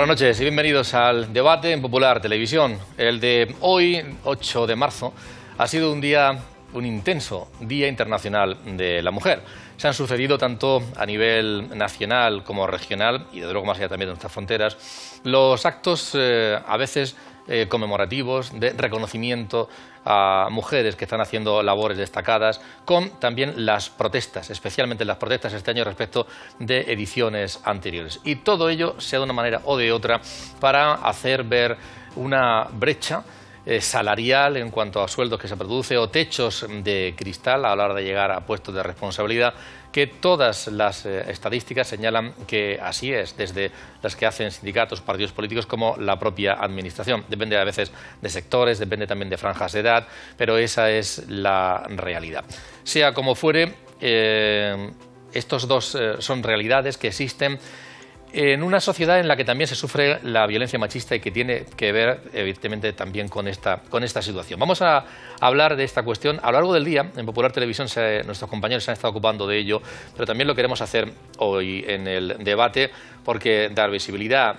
Buenas noches y bienvenidos al debate en Popular Televisión. El de hoy, 8 de marzo, ha sido un intenso Día Internacional de la Mujer. Se han sucedido tanto a nivel nacional como regional y, desde luego, más allá también de nuestras fronteras, los actos a veces conmemorativos de reconocimiento a mujeres que están haciendo labores destacadas, con también las protestas, especialmente las protestas este año respecto de ediciones anteriores. Y todo ello, sea de una manera o de otra, para hacer ver una brecha salarial en cuanto a sueldos que se produce o techos de cristal a la hora de llegar a puestos de responsabilidad, que todas las estadísticas señalan que así es, desde las que hacen sindicatos, partidos políticos, como la propia administración. Depende a veces de sectores, depende también de franjas de edad, pero esa es la realidad. Sea como fuere, estos dos son realidades que existen en una sociedad en la que también se sufre la violencia machista y que tiene que ver, evidentemente, también con esta situación. Vamos a hablar de esta cuestión a lo largo del día. En Popular Televisión nuestros compañeros se han estado ocupando de ello, pero también lo queremos hacer hoy en el debate, porque dar visibilidad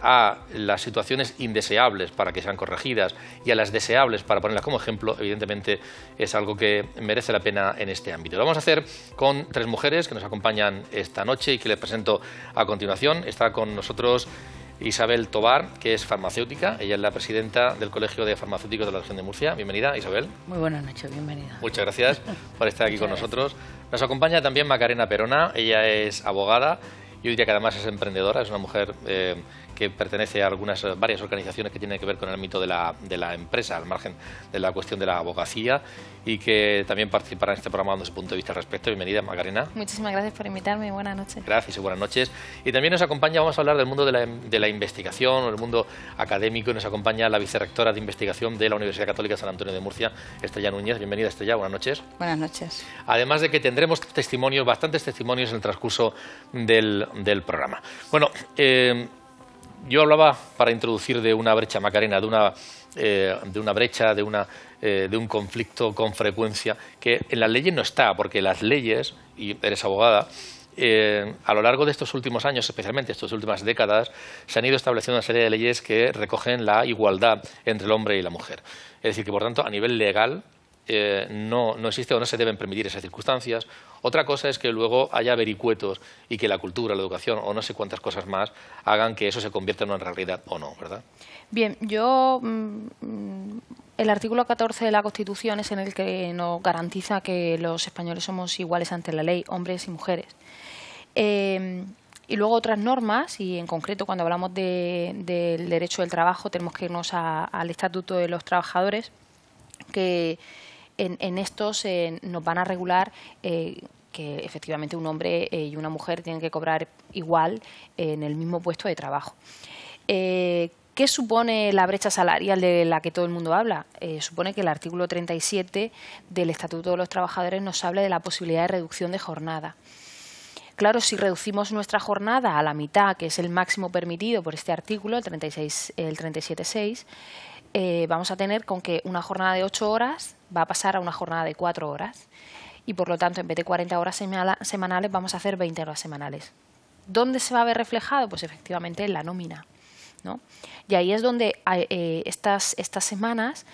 a las situaciones indeseables para que sean corregidas y a las deseables para ponerlas como ejemplo, evidentemente es algo que merece la pena en este ámbito. Lo vamos a hacer con tres mujeres que nos acompañan esta noche y que les presento a continuación. Está con nosotros Isabel Tobar, que es farmacéutica. Ella es la presidenta del Colegio de Farmacéuticos de la Región de Murcia. Bienvenida, Isabel. Muy buenas noches, bienvenida. Muchas gracias por estar aquí con nosotros. Nos acompaña también Macarena Perona. Ella es abogada. Yo diría que además es emprendedora, es una mujer que pertenece a varias organizaciones que tienen que ver con el ámbito de la empresa, al margen de la cuestión de la abogacía, y que también participará en este programa dando su punto de vista al respecto. Bienvenida, Macarena. Muchísimas gracias por invitarme, buenas noches. Gracias y buenas noches. Y también nos acompaña, vamos a hablar del mundo de la investigación, del mundo académico, y nos acompaña la vicerrectora de investigación de la Universidad Católica San Antonio de Murcia, Estrella Núñez. Bienvenida, Estrella, buenas noches. Buenas noches. Además de que tendremos bastantes testimonios en el transcurso del programa. Bueno, yo hablaba, para introducir, de una brecha, Macarena, de una brecha, de un conflicto con frecuencia que en las leyes no está, porque las leyes, y eres abogada, a lo largo de estos últimos años, especialmente estas últimas décadas, se han ido estableciendo una serie de leyes que recogen la igualdad entre el hombre y la mujer. Es decir, que por tanto, a nivel legal, no existe o no se deben permitir esas circunstancias. Otra cosa es que luego haya vericuetos y que la cultura, la educación o no sé cuántas cosas más hagan que eso se convierta en una realidad o no, ¿verdad? Bien, el artículo 14 de la Constitución es en el que nos garantiza que los españoles somos iguales ante la ley, hombres y mujeres. Y luego otras normas, y en concreto cuando hablamos del derecho del trabajo tenemos que irnos al Estatuto de los Trabajadores, que en estos nos van a regular que efectivamente un hombre y una mujer tienen que cobrar igual en el mismo puesto de trabajo. ¿Qué supone la brecha salarial de la que todo el mundo habla? Supone que el artículo 37 del Estatuto de los Trabajadores nos habla de la posibilidad de reducción de jornada. Claro, si reducimos nuestra jornada a la mitad, que es el máximo permitido por este artículo, el 37.6, vamos a tener con que una jornada de 8 horas va a pasar a una jornada de 4 horas. Y por lo tanto, en vez de 40 horas semanales, vamos a hacer 20 horas semanales. ¿Dónde se va a ver reflejado? Pues efectivamente en la nómina, ¿no? Y ahí es donde estas semanas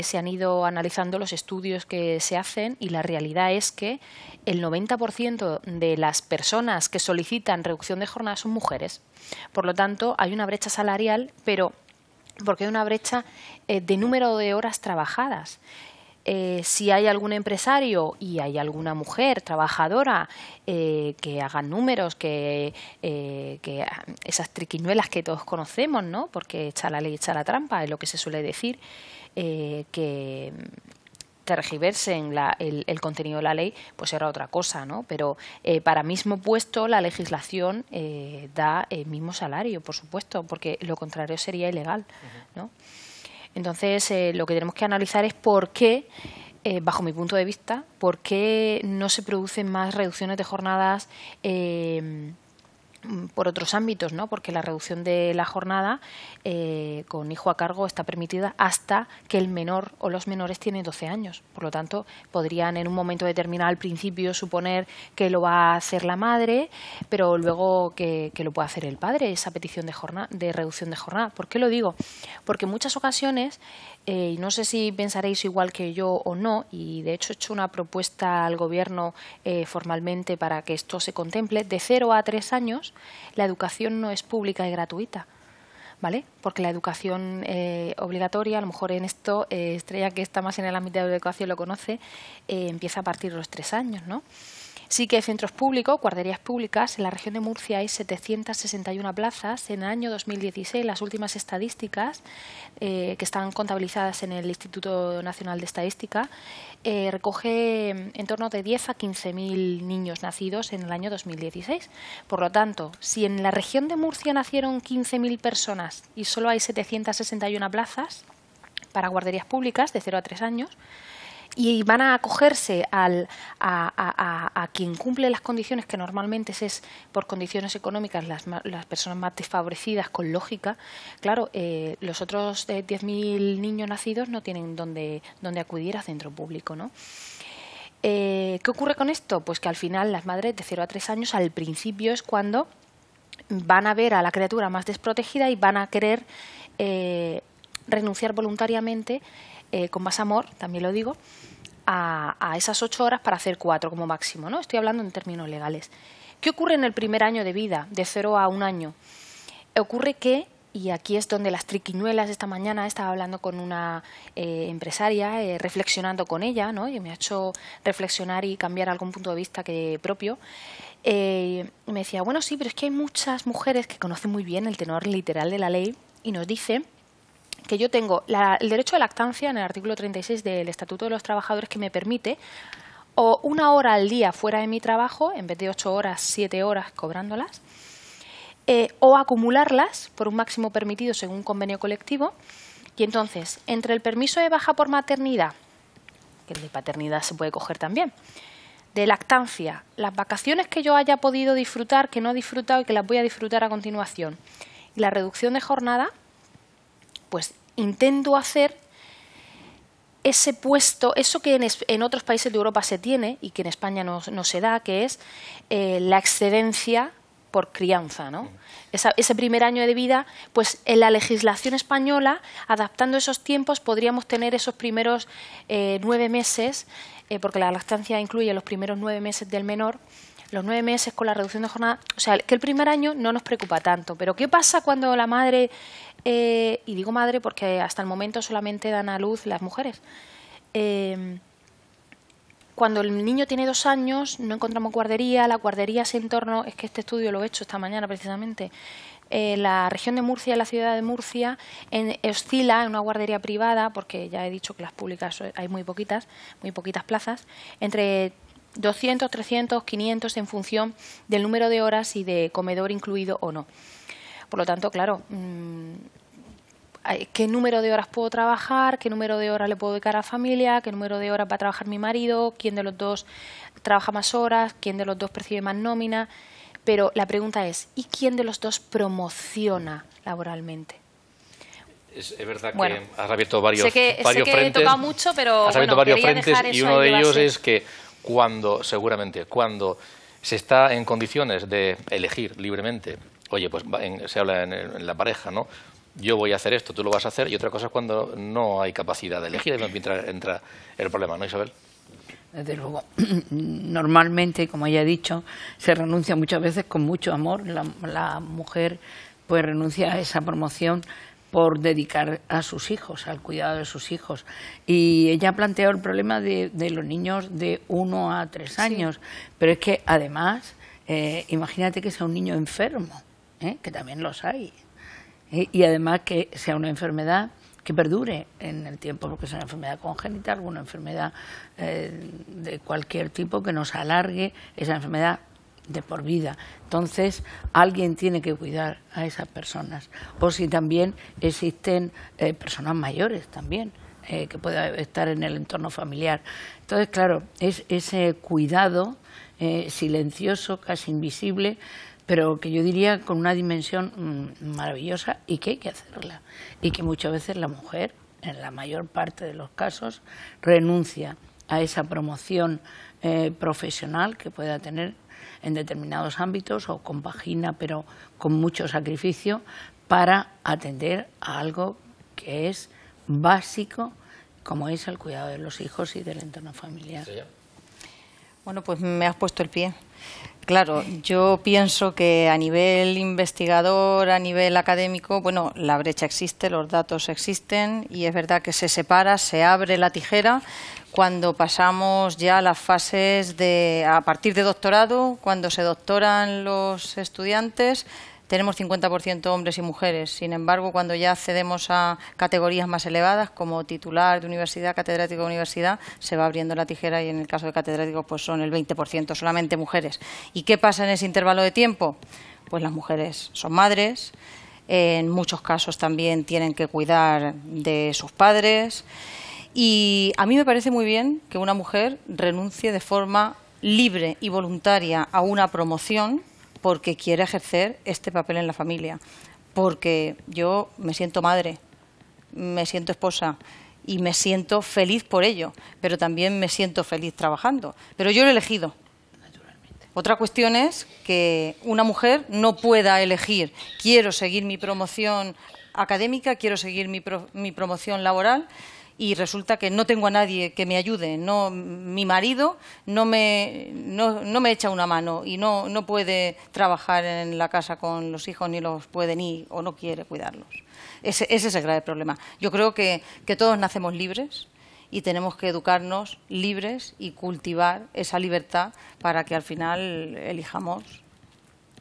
se han ido analizando los estudios que se hacen, y la realidad es que el 90% de las personas que solicitan reducción de jornada son mujeres. Por lo tanto, hay una brecha salarial, pero porque hay una brecha de número de horas trabajadas. Si hay algún empresario y hay alguna mujer trabajadora que hagan números, que esas triquiñuelas que todos conocemos, ¿no? Porque echa la ley, echa la trampa, es lo que se suele decir, que tergiversen el contenido de la ley, pues era otra cosa, ¿no? Pero para mismo puesto la legislación da el mismo salario, por supuesto, porque lo contrario sería ilegal, ¿no? Entonces, lo que tenemos que analizar es por qué, bajo mi punto de vista, por qué no se producen más reducciones de jornadas por otros ámbitos, ¿no? Porque la reducción de la jornada con hijo a cargo está permitida hasta que el menor o los menores tienen 12 años. Por lo tanto, podrían en un momento determinado al principio suponer que lo va a hacer la madre, pero luego que lo puede hacer el padre, esa petición de reducción de jornada. ¿Por qué lo digo? Porque en muchas ocasiones, y no sé si pensaréis igual que yo o no, y de hecho he hecho una propuesta al Gobierno formalmente para que esto se contemple, de 0 a 3 años la educación no es pública y gratuita, ¿vale? Porque la educación obligatoria, a lo mejor en esto, Estrella, que está más en el ámbito de la educación, lo conoce, empieza a partir de los 3 años, ¿no? Sí que hay centros públicos, guarderías públicas. En la región de Murcia hay 761 plazas. En el año 2016, las últimas estadísticas que están contabilizadas en el Instituto Nacional de Estadística, recoge en torno de 10 a 15.000 niños nacidos en el año 2016. Por lo tanto, si en la región de Murcia nacieron 15.000 personas y solo hay 761 plazas para guarderías públicas de 0 a 3 años, y van a acogerse a quien cumple las condiciones, que normalmente es por condiciones económicas las personas más desfavorecidas, con lógica, claro, los otros 10.000 niños nacidos no tienen dónde acudir a centro público, ¿no? ¿Qué ocurre con esto? Pues que al final las madres de 0 a 3 años al principio es cuando van a ver a la criatura más desprotegida y van a querer renunciar voluntariamente, con más amor, también lo digo, a esas 8 horas para hacer 4 como máximo, ¿no? Estoy hablando en términos legales. ¿Qué ocurre en el primer año de vida, de 0 a 1 año? Ocurre que, y aquí es donde las triquiñuelas, esta mañana estaba hablando con una empresaria, reflexionando con ella, ¿no? Y me ha hecho reflexionar y cambiar algún punto de vista propio. Me decía, bueno, sí, pero es que hay muchas mujeres que conocen muy bien el tenor literal de la ley y nos dicen que yo tengo el derecho de lactancia en el artículo 36 del Estatuto de los Trabajadores, que me permite o 1 hora al día fuera de mi trabajo, en vez de 8 horas, 7 horas cobrándolas, o acumularlas por un máximo permitido según un convenio colectivo. Y entonces, entre el permiso de baja por maternidad, que el de paternidad se puede coger también, de lactancia, las vacaciones que yo haya podido disfrutar, que no he disfrutado y que las voy a disfrutar a continuación, y la reducción de jornada, pues intento hacer ese puesto, eso que en otros países de Europa se tiene y que en España no se da, que es la excedencia por crianza, ¿no? Ese primer año de vida, pues en la legislación española, adaptando esos tiempos, podríamos tener esos primeros 9 meses, porque la lactancia incluye los primeros 9 meses del menor, los 9 meses con la reducción de jornada, o sea, que el primer año no nos preocupa tanto. Pero ¿qué pasa cuando la madre, y digo madre porque hasta el momento solamente dan a luz las mujeres, cuando el niño tiene 2 años, no encontramos guardería, la guardería es en torno, es que este estudio lo he hecho esta mañana precisamente, la región de Murcia, la ciudad de Murcia, oscila en una guardería privada, porque ya he dicho que las públicas hay muy poquitas plazas, entre 200, 300, 500 en función del número de horas y de comedor incluido o no. Por lo tanto, claro, ¿qué número de horas puedo trabajar? ¿Qué número de horas le puedo dedicar a la familia? ¿Qué número de horas va a trabajar mi marido? ¿Quién de los dos trabaja más horas? ¿Quién de los dos percibe más nómina? Pero la pregunta es, ¿y quién de los dos promociona laboralmente? Es verdad que bueno, has abierto varios frentes. Sé que he tocado mucho, pero has abierto varios frentes y uno de ellos es que cuando se está en condiciones de elegir libremente, oye, pues se habla en la pareja, ¿no? Yo voy a hacer esto, tú lo vas a hacer, y otra cosa es cuando no hay capacidad de elegir, y entra el problema, ¿no, Isabel? Desde luego, normalmente, como ya he dicho, se renuncia muchas veces con mucho amor. La mujer pues renuncia a esa promoción por dedicar a sus hijos, al cuidado de sus hijos. Y ella ha planteado el problema de los niños de 1 a 3 años, sí. Pero es que además, imagínate que sea un niño enfermo, que también los hay, y además que sea una enfermedad que perdure en el tiempo, porque es una enfermedad congénita, alguna enfermedad de cualquier tipo que nos alargue esa enfermedad de por vida. Entonces, alguien tiene que cuidar a esas personas. O si también existen personas mayores también, que puedan estar en el entorno familiar. Entonces, claro, es ese cuidado silencioso, casi invisible, pero que yo diría con una dimensión maravillosa y que hay que hacerla. Y que muchas veces la mujer, en la mayor parte de los casos, renuncia a esa promoción profesional que pueda tener en determinados ámbitos o compagina, pero con mucho sacrificio, para atender a algo que es básico, como es el cuidado de los hijos y del entorno familiar. Bueno, pues me has puesto el pie. Claro, yo pienso que a nivel investigador, a nivel académico, bueno, la brecha existe, los datos existen y es verdad que se separa, se abre la tijera cuando pasamos ya a las fases a partir de doctorado, cuando se doctoran los estudiantes. Tenemos 50% hombres y mujeres. Sin embargo, cuando ya accedemos a categorías más elevadas, como titular de universidad, catedrático de universidad, se va abriendo la tijera y en el caso de catedráticos pues son el 20%, solamente mujeres. ¿Y qué pasa en ese intervalo de tiempo? Pues las mujeres son madres, en muchos casos también tienen que cuidar de sus padres. Y a mí me parece muy bien que una mujer renuncie de forma libre y voluntaria a una promoción porque quiere ejercer este papel en la familia, porque yo me siento madre, me siento esposa y me siento feliz por ello, pero también me siento feliz trabajando. Pero yo lo he elegido. Otra cuestión es que una mujer no pueda elegir, quiero seguir mi promoción académica, quiero seguir mi promoción laboral, y resulta que no tengo a nadie que me ayude. No, mi marido no me echa una mano y no puede trabajar en la casa con los hijos, ni los puede ni o no quiere cuidarlos. Ese es el grave problema. Yo creo que todos nacemos libres y tenemos que educarnos libres y cultivar esa libertad para que al final elijamos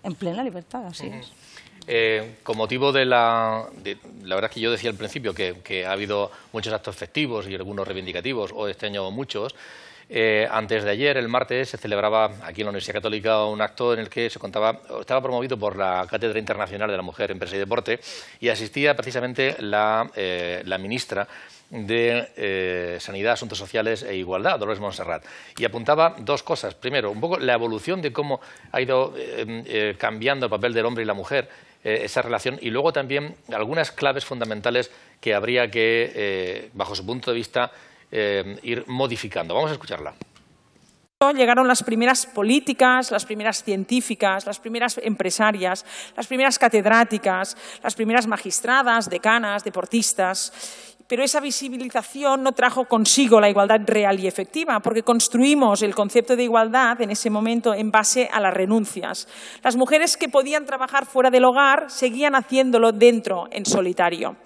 en plena libertad. Así es. Con motivo de la verdad es que yo decía al principio que ha habido muchos actos festivos y algunos reivindicativos, o este año muchos. Antes de ayer, el martes, se celebraba aquí en la Universidad Católica un acto en el que estaba promovido por la Cátedra Internacional de la Mujer, Empresa y Deporte, y asistía precisamente la ministra de Sanidad, Asuntos Sociales e Igualdad, Dolores Montserrat, y apuntaba dos cosas. Primero, un poco la evolución de cómo ha ido cambiando el papel del hombre y la mujer, esa relación, y luego también algunas claves fundamentales que habría que, bajo su punto de vista, ir modificando. Vamos a escucharla. Llegaron las primeras políticas, las primeras científicas, las primeras empresarias, las primeras catedráticas, las primeras magistradas, decanas, deportistas. Pero esa visibilización no trajo consigo la igualdad real y efectiva, porque construimos el concepto de igualdad en ese momento en base a las renuncias. Las mujeres que podían trabajar fuera del hogar seguían haciéndolo dentro, en solitario.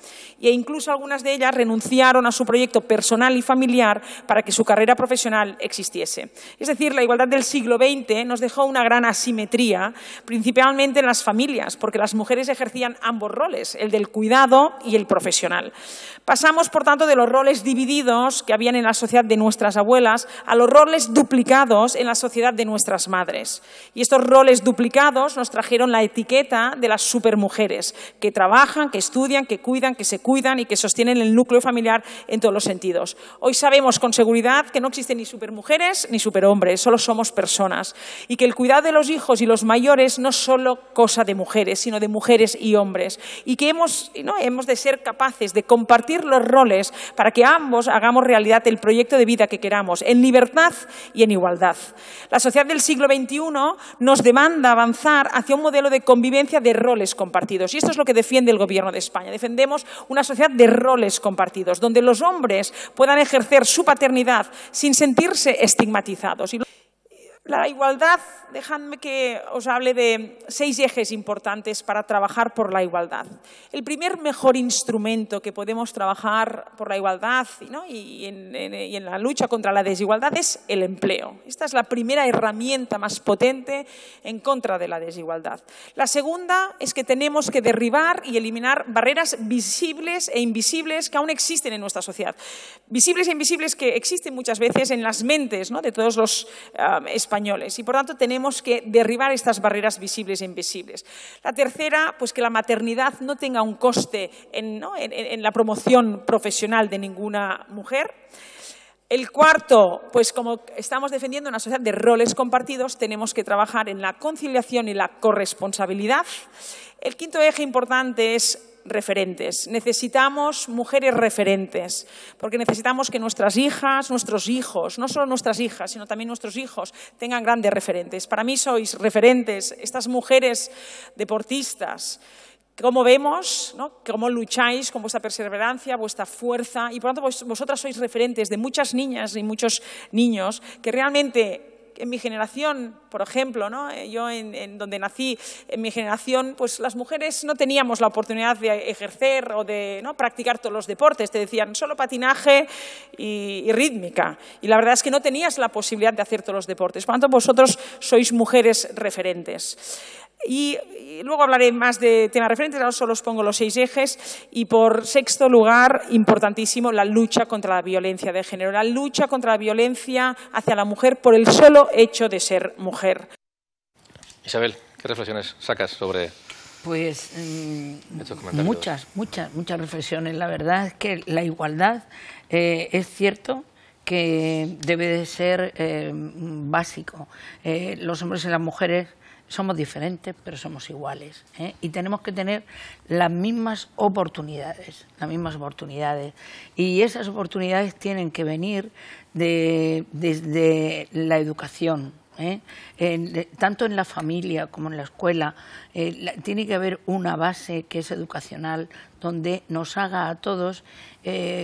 E incluso algunas de ellas renunciaron a su proyecto personal y familiar para que su carrera profesional existiese. Es decir, la igualdad del siglo XX nos dejó una gran asimetría, principalmente en las familias, porque las mujeres ejercían ambos roles, el del cuidado y el profesional. Pasamos, por tanto, de los roles divididos que habían en la sociedad de nuestras abuelas a los roles duplicados en la sociedad de nuestras madres. Y estos roles duplicados nos trajeron la etiqueta de las supermujeres, que trabajan, que estudian, que cuidan, que se cuidan y que sostienen el núcleo familiar en todos los sentidos. Hoy sabemos con seguridad que no existen ni supermujeres ni superhombres, solo somos personas. Y que el cuidado de los hijos y los mayores no es solo cosa de mujeres, sino de mujeres y hombres. Y que hemos de ser capaces de compartir los roles para que ambos hagamos realidad el proyecto de vida que queramos, en libertad y en igualdad. La sociedad del siglo XXI nos demanda avanzar hacia un modelo de convivencia de roles compartidos. Y esto es lo que defiende el Gobierno de España. Defendemos una sociedad de roles compartidos, donde los hombres puedan ejercer su paternidad sin sentirse estigmatizados. La igualdad, dejadme que os hable de 6 ejes importantes para trabajar por la igualdad. El primer mejor instrumento que podemos trabajar por la igualdad y en la lucha contra la desigualdad es el empleo. Esta es la primera herramienta más potente en contra de la desigualdad. La segunda es que tenemos que derribar y eliminar barreras visibles e invisibles que aún existen en nuestra sociedad. Visibles e invisibles que existen muchas veces en las mentes de todos los españoles. Y, por tanto, tenemos que derribar estas barreras visibles e invisibles. La tercera, pues que la maternidad no tenga un coste en la promoción profesional de ninguna mujer. El cuarto, pues como estamos defendiendo una sociedad de roles compartidos, tenemos que trabajar en la conciliación y la corresponsabilidad. El quinto eje importante es referentes. Necesitamos mujeres referentes, porque necesitamos que nuestras hijas, nuestros hijos, no solo nuestras hijas, sino también nuestros hijos, tengan grandes referentes. Para mí sois referentes, estas mujeres deportistas. Cómo vemos, ¿no? Cómo lucháis con vuestra perseverancia, vuestra fuerza, y por lo tanto vosotras sois referentes de muchas niñas y muchos niños que realmente en mi generación, por ejemplo, ¿no? Yo en donde nací, en mi generación, pues las mujeres no teníamos la oportunidad de ejercer o de, ¿no?, practicar todos los deportes. Te decían solo patinaje y rítmica. Y la verdad es que no tenías la posibilidad de hacer todos los deportes. Por lo tanto, vosotros sois mujeres referentes. Y luego hablaré más de temas referentes, ahora solo os pongo los 6 ejes. Y por sexto lugar, importantísimo, la lucha contra la violencia de género, la lucha contra la violencia hacia la mujer por el solo hecho de ser mujer. Isabel, ¿qué reflexiones sacas sobre pues estos comentarios? muchas reflexiones. La verdad es que la igualdad es cierto que debe de ser básico. Los hombres y las mujeres somos diferentes, pero somos iguales, ¿eh? Y tenemos que tener las mismas oportunidades, Y esas oportunidades tienen que venir desde la educación, ¿eh? Tanto en la familia como en la escuela. Tiene que haber una base que es educacional, donde nos haga a todos,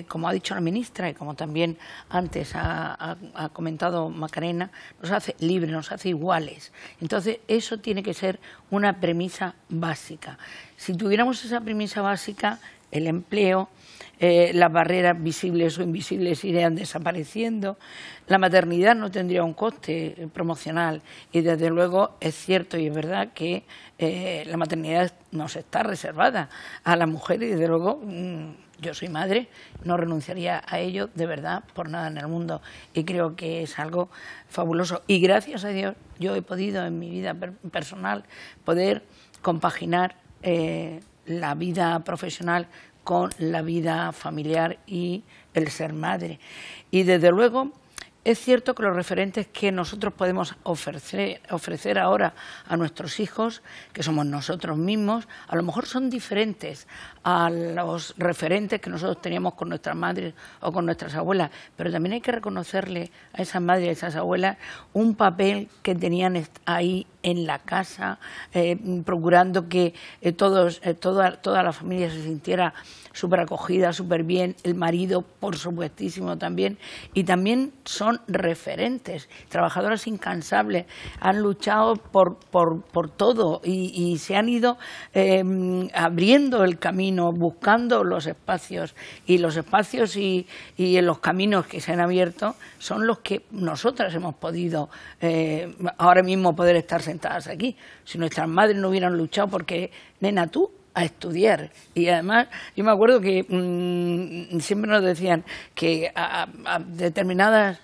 como ha dicho la ministra y como también antes ha comentado Macarena, nos hace libres, nos hace iguales. Entonces, eso tiene que ser una premisa básica. Si tuviéramos esa premisa básica, el empleo, las barreras visibles o invisibles irían desapareciendo, la maternidad no tendría un coste promocional y desde luego es cierto y es verdad que la maternidad nos está reservada a la mujer y desde luego yo soy madre, no renunciaría a ello de verdad por nada en el mundo y creo que es algo fabuloso y gracias a Dios yo he podido en mi vida personal poder compaginar la vida profesional con la vida familiar y el ser madre. Y desde luego es cierto que los referentes que nosotros podemos ofrecer ahora a nuestros hijos, que somos nosotros mismos, a lo mejor son diferentes a los referentes que nosotros teníamos con nuestras madres o con nuestras abuelas, pero también hay que reconocerle a esas madres y a esas abuelas un papel que tenían ahí en la casa, procurando que toda la familia se sintiera súper acogida, súper bien, el marido, por supuestísimo, también, y también son referentes, trabajadoras incansables, han luchado por todo y se han ido abriendo el camino, buscando los espacios, y los espacios y en los caminos que se han abierto son los que nosotras hemos podido ahora mismo poder estar sentadas aquí. Si nuestras madres no hubieran luchado porque, nena, tú a estudiar. Y además, yo me acuerdo que siempre nos decían que a determinadas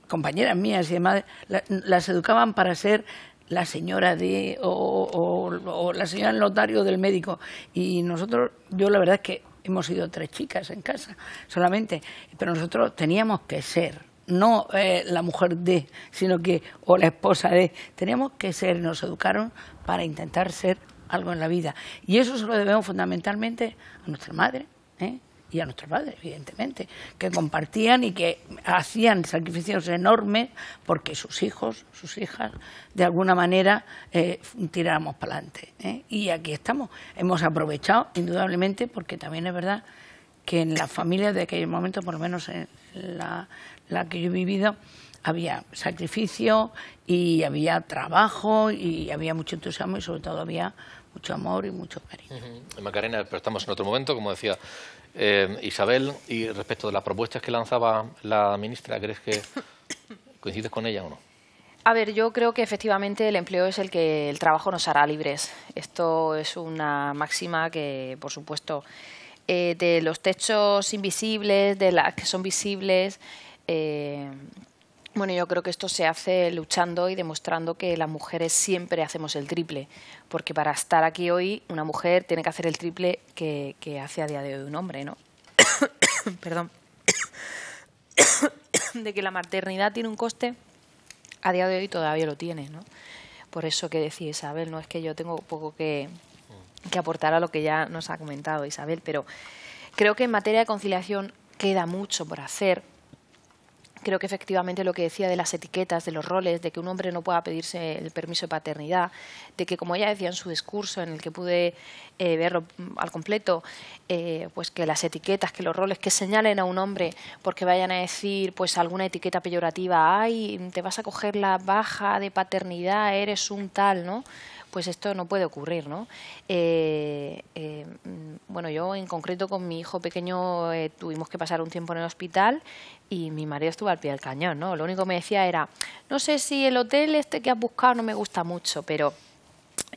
compañeras mías y demás las educaban para ser la señora o la señora del notario del médico. Y nosotros, yo la verdad es que hemos sido 3 chicas en casa solamente, pero nosotros teníamos que ser, no la mujer de, sino que, o la esposa de, teníamos que ser, nos educaron para intentar ser algo en la vida. Y eso se lo debemos fundamentalmente a nuestra madre, y a nuestros padres, evidentemente, que compartían y que hacían sacrificios enormes porque sus hijos, sus hijas, de alguna manera tiráramos para adelante. Y aquí estamos. Hemos aprovechado, indudablemente, porque también es verdad que en las familias de aquel momento, por lo menos en la que yo he vivido, había sacrificio y había trabajo y había mucho entusiasmo y sobre todo había mucho amor y mucho cariño. Macarena, pero estamos en otro momento, como decía Isabel, y respecto de las propuestas que lanzaba la ministra, ¿crees que coincides con ella o no? A ver, yo creo que efectivamente el empleo es el que el trabajo nos hará libres. Esto es una máxima que, por supuesto, de los techos invisibles, de las que son visibles, bueno, yo creo que esto se hace luchando y demostrando que las mujeres siempre hacemos el triple, porque para estar aquí hoy una mujer tiene que hacer el triple que hace a día de hoy un hombre, ¿no? Perdón. de que la maternidad tiene un coste, a día de hoy todavía lo tiene, ¿no? Por eso que decía Isabel, no es que yo tengo poco que aportar a lo que ya nos ha comentado Isabel, pero creo que en materia de conciliación queda mucho por hacer. Creo que efectivamente lo que decía de las etiquetas, de los roles, de que un hombre no pueda pedirse el permiso de paternidad, de que, como ella decía en su discurso, en el que pude verlo al completo, pues que las etiquetas, que los roles que señalen a un hombre porque vayan a decir pues alguna etiqueta peyorativa, ay, te vas a coger la baja de paternidad, eres un tal, ¿no? Pues esto no puede ocurrir, ¿no? Bueno, yo en concreto con mi hijo pequeño tuvimos que pasar un tiempo en el hospital y mi marido estuvo al pie del cañón, ¿no? Lo único que me decía era, no sé si el hotel este que has buscado no me gusta mucho, pero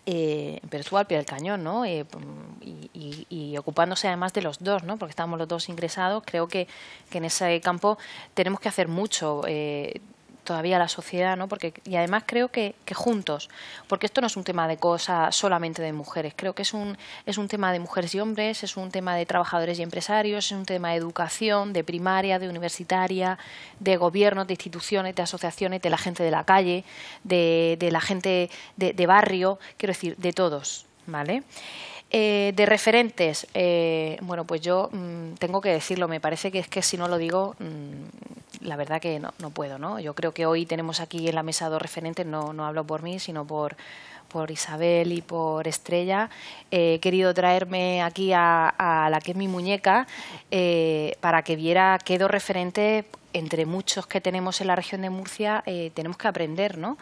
estuvo al pie del cañón, ¿no? Y ocupándose además de los dos, ¿no? Porque estábamos los dos ingresados. Creo que en ese campo tenemos que hacer mucho todavía la sociedad, ¿no? Y además creo que juntos, porque esto no es un tema de cosas solamente de mujeres, creo que es un tema de mujeres y hombres, es un tema de trabajadores y empresarios, es un tema de educación, de primaria, de universitaria, de gobiernos, de instituciones, de asociaciones, de la gente de la calle, de la gente de barrio, quiero decir, de todos, ¿vale? De referentes, bueno, pues yo tengo que decirlo, me parece que es que si no lo digo, la verdad que no puedo, ¿no? Yo creo que hoy tenemos aquí en la mesa dos referentes, no hablo por mí, sino por Isabel y por Estrella. He querido traerme aquí a la que es mi muñeca para que viera qué dos referentes, entre muchos que tenemos en la región de Murcia, tenemos que aprender, ¿no?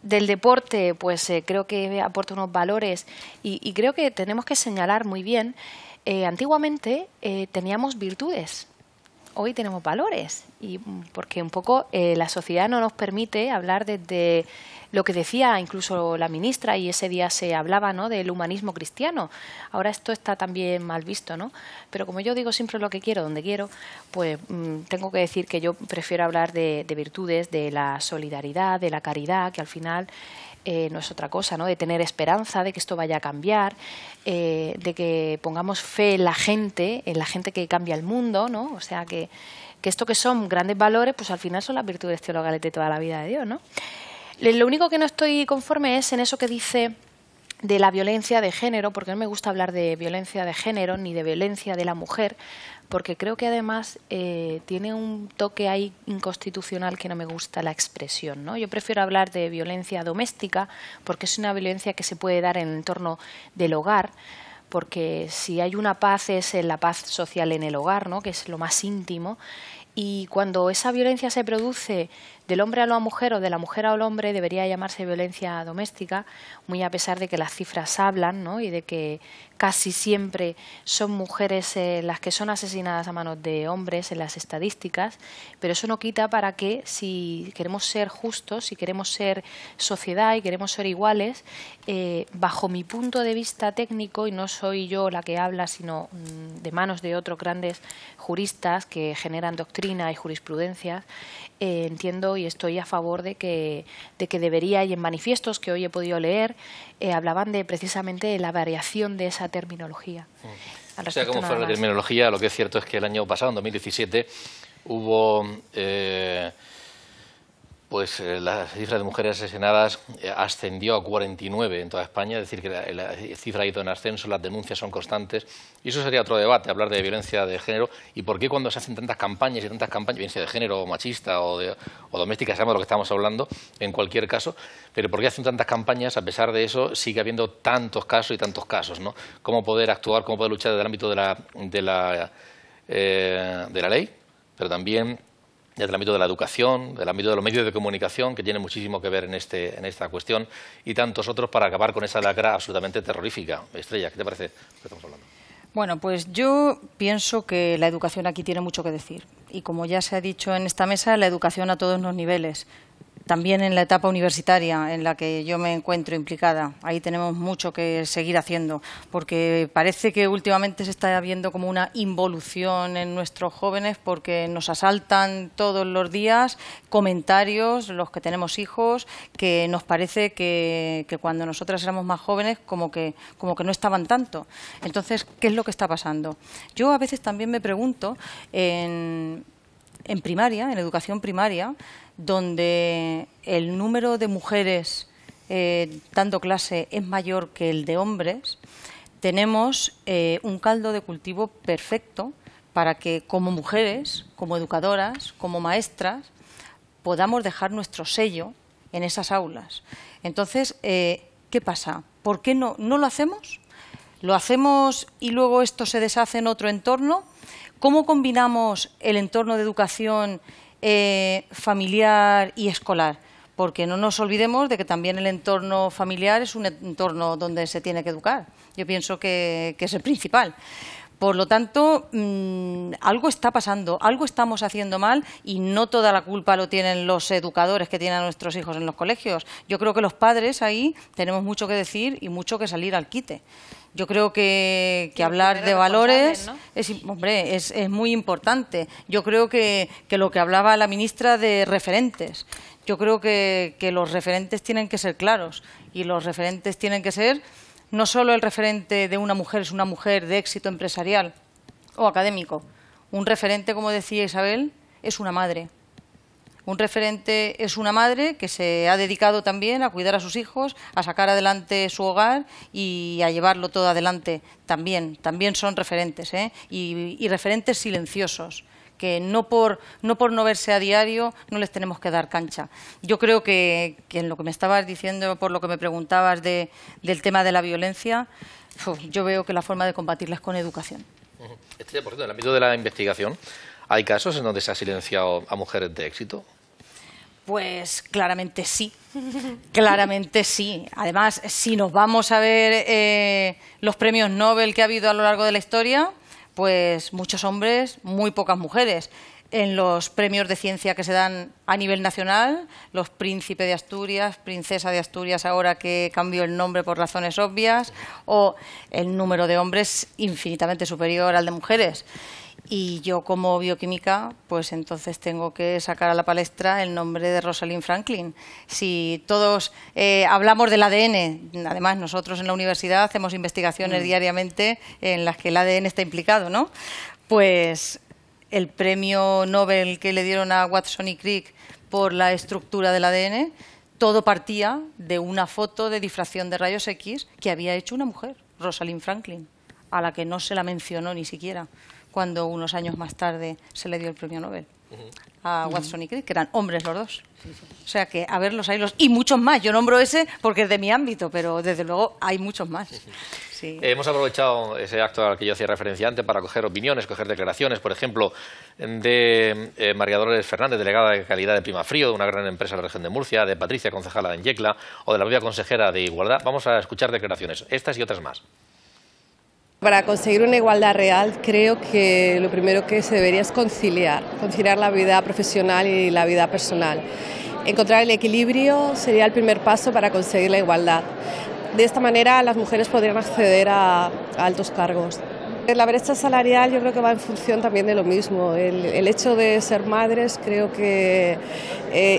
Del deporte, pues creo que aporta unos valores y creo que tenemos que señalar muy bien, antiguamente teníamos virtudes, hoy tenemos valores, y porque un poco la sociedad no nos permite hablar desde lo que decía incluso la ministra, y ese día se hablaba, ¿no?, del humanismo cristiano. Ahora esto está también mal visto, ¿no? Pero como yo digo siempre lo que quiero, donde quiero, pues tengo que decir que yo prefiero hablar de virtudes, de la solidaridad, de la caridad, que al final no es otra cosa, ¿no?, de tener esperanza, de que esto vaya a cambiar, de que pongamos fe en la gente que cambia el mundo, ¿no? O sea, que esto que son grandes valores, pues al final son las virtudes teologales de toda la vida de Dios, ¿no? Lo único que no estoy conforme es en eso que dice de la violencia de género, porque no me gusta hablar de violencia de género ni de violencia de la mujer, porque creo que además tiene un toque ahí inconstitucional que no me gusta la expresión, ¿no? Yo prefiero hablar de violencia doméstica, porque es una violencia que se puede dar en el entorno del hogar, porque si hay una paz es la paz social en el hogar, ¿no?, que es lo más íntimo. Y cuando esa violencia se produce del hombre a la mujer o de la mujer al hombre, debería llamarse violencia doméstica, muy a pesar de que las cifras hablan, ¿no?, y de que casi siempre son mujeres las que son asesinadas a manos de hombres en las estadísticas, pero eso no quita para que, si queremos ser justos, si queremos ser sociedad y queremos ser iguales, bajo mi punto de vista técnico, y no soy yo la que habla, sino de manos de otros grandes juristas que generan doctrina y jurisprudencia, entiendo y estoy a favor de que debería, y en manifiestos que hoy he podido leer, hablaban de precisamente la variación de esa terminología. O sea, como fuera la terminología, lo que es cierto es que el año pasado, en 2017, hubo pues la cifra de mujeres asesinadas ascendió a 49 en toda España, es decir, que la cifra ha ido en ascenso, las denuncias son constantes, y eso sería otro debate, hablar de violencia de género, y por qué cuando se hacen tantas campañas, violencia de género, o machista o doméstica, sabemos de lo que estamos hablando, en cualquier caso, pero por qué hacen tantas campañas, a pesar de eso, sigue habiendo tantos casos y tantos casos, ¿no? Cómo poder actuar, cómo poder luchar desde el ámbito de la ley, pero también desde el ámbito de la educación, del ámbito de los medios de comunicación, que tiene muchísimo que ver en esta cuestión, y tantos otros para acabar con esa lacra absolutamente terrorífica. Estrella, ¿qué te parece lo que estamos hablando? Bueno, pues yo pienso que la educación aquí tiene mucho que decir. Y como ya se ha dicho en esta mesa, la educación a todos los niveles. También en la etapa universitaria en la que yo me encuentro implicada. Ahí tenemos mucho que seguir haciendo, porque parece que últimamente se está viendo como una involución en nuestros jóvenes, porque nos asaltan todos los días comentarios, los que tenemos hijos, que nos parece que cuando nosotras éramos más jóvenes como que no estaban tanto. Entonces, ¿qué es lo que está pasando? Yo a veces también me pregunto en primaria, en educación primaria, donde el número de mujeres dando clase es mayor que el de hombres, tenemos un caldo de cultivo perfecto para que como mujeres, como educadoras, como maestras, podamos dejar nuestro sello en esas aulas. Entonces, ¿qué pasa? ¿Por qué no lo hacemos? ¿Lo hacemos y luego esto se deshace en otro entorno? ¿Cómo combinamos el entorno de educación familiar y escolar? Porque no nos olvidemos de que también el entorno familiar es un entorno donde se tiene que educar. Yo pienso que es el principal. Por lo tanto, algo está pasando, algo estamos haciendo mal y no toda la culpa lo tienen los educadores que tienen a nuestros hijos en los colegios. Yo creo que los padres ahí tenemos mucho que decir y mucho que salir al quite. Yo creo que hablar de valores, ¿no? es muy importante. Yo creo que lo que hablaba la ministra de referentes, yo creo que los referentes tienen que ser claros y los referentes tienen que ser no solo el referente de una mujer es una mujer de éxito empresarial o académico. Un referente, como decía Isabel, es una madre. Un referente es una madre que se ha dedicado también a cuidar a sus hijos, a sacar adelante su hogar y a llevarlo todo adelante también. También son referentes, y referentes silenciosos, que no por no verse a diario no les tenemos que dar cancha. Yo creo que en lo que me estabas diciendo, por lo que me preguntabas del tema de la violencia, yo veo que la forma de combatirla es con educación. Por cierto, en el ámbito de la investigación, ¿hay casos en donde se ha silenciado a mujeres de éxito? Pues claramente sí, claramente sí. Además, si nos vamos a ver los premios Nobel que ha habido a lo largo de la historia, pues muchos hombres, muy pocas mujeres. En los premios de ciencia que se dan a nivel nacional, los Príncipe de Asturias, Princesa de Asturias, ahora que cambió el nombre por razones obvias, o el número de hombres infinitamente superior al de mujeres. Y yo, como bioquímica, pues entonces tengo que sacar a la palestra el nombre de Rosalind Franklin. Si todos hablamos del ADN, además nosotros en la universidad hacemos investigaciones diariamente en las que el ADN está implicado, ¿no? Pues el premio Nobel que le dieron a Watson y Crick por la estructura del ADN, todo partía de una foto de difracción de rayos X que había hecho una mujer, Rosalind Franklin, a la que no se la mencionó ni siquiera cuando unos años más tarde se le dio el premio Nobel a Watson y Crick, que eran hombres los dos. O sea que, a ver, los hay y muchos más. Yo nombro ese porque es de mi ámbito, pero desde luego hay muchos más. Sí. Hemos aprovechado ese acto al que yo hacía referencia antes para coger opiniones, coger declaraciones, por ejemplo, de María Dolores Fernández, delegada de calidad de Primafrío, de una gran empresa de la región de Murcia, de Patricia, concejala en Yecla, o de la propia consejera de Igualdad. Vamos a escuchar declaraciones, estas y otras más. Para conseguir una igualdad real, creo que lo primero que se debería es conciliar la vida profesional y la vida personal. Encontrar el equilibrio sería el primer paso para conseguir la igualdad. De esta manera las mujeres podrían acceder a altos cargos. La brecha salarial yo creo que va en función también de lo mismo. El hecho de ser madres creo que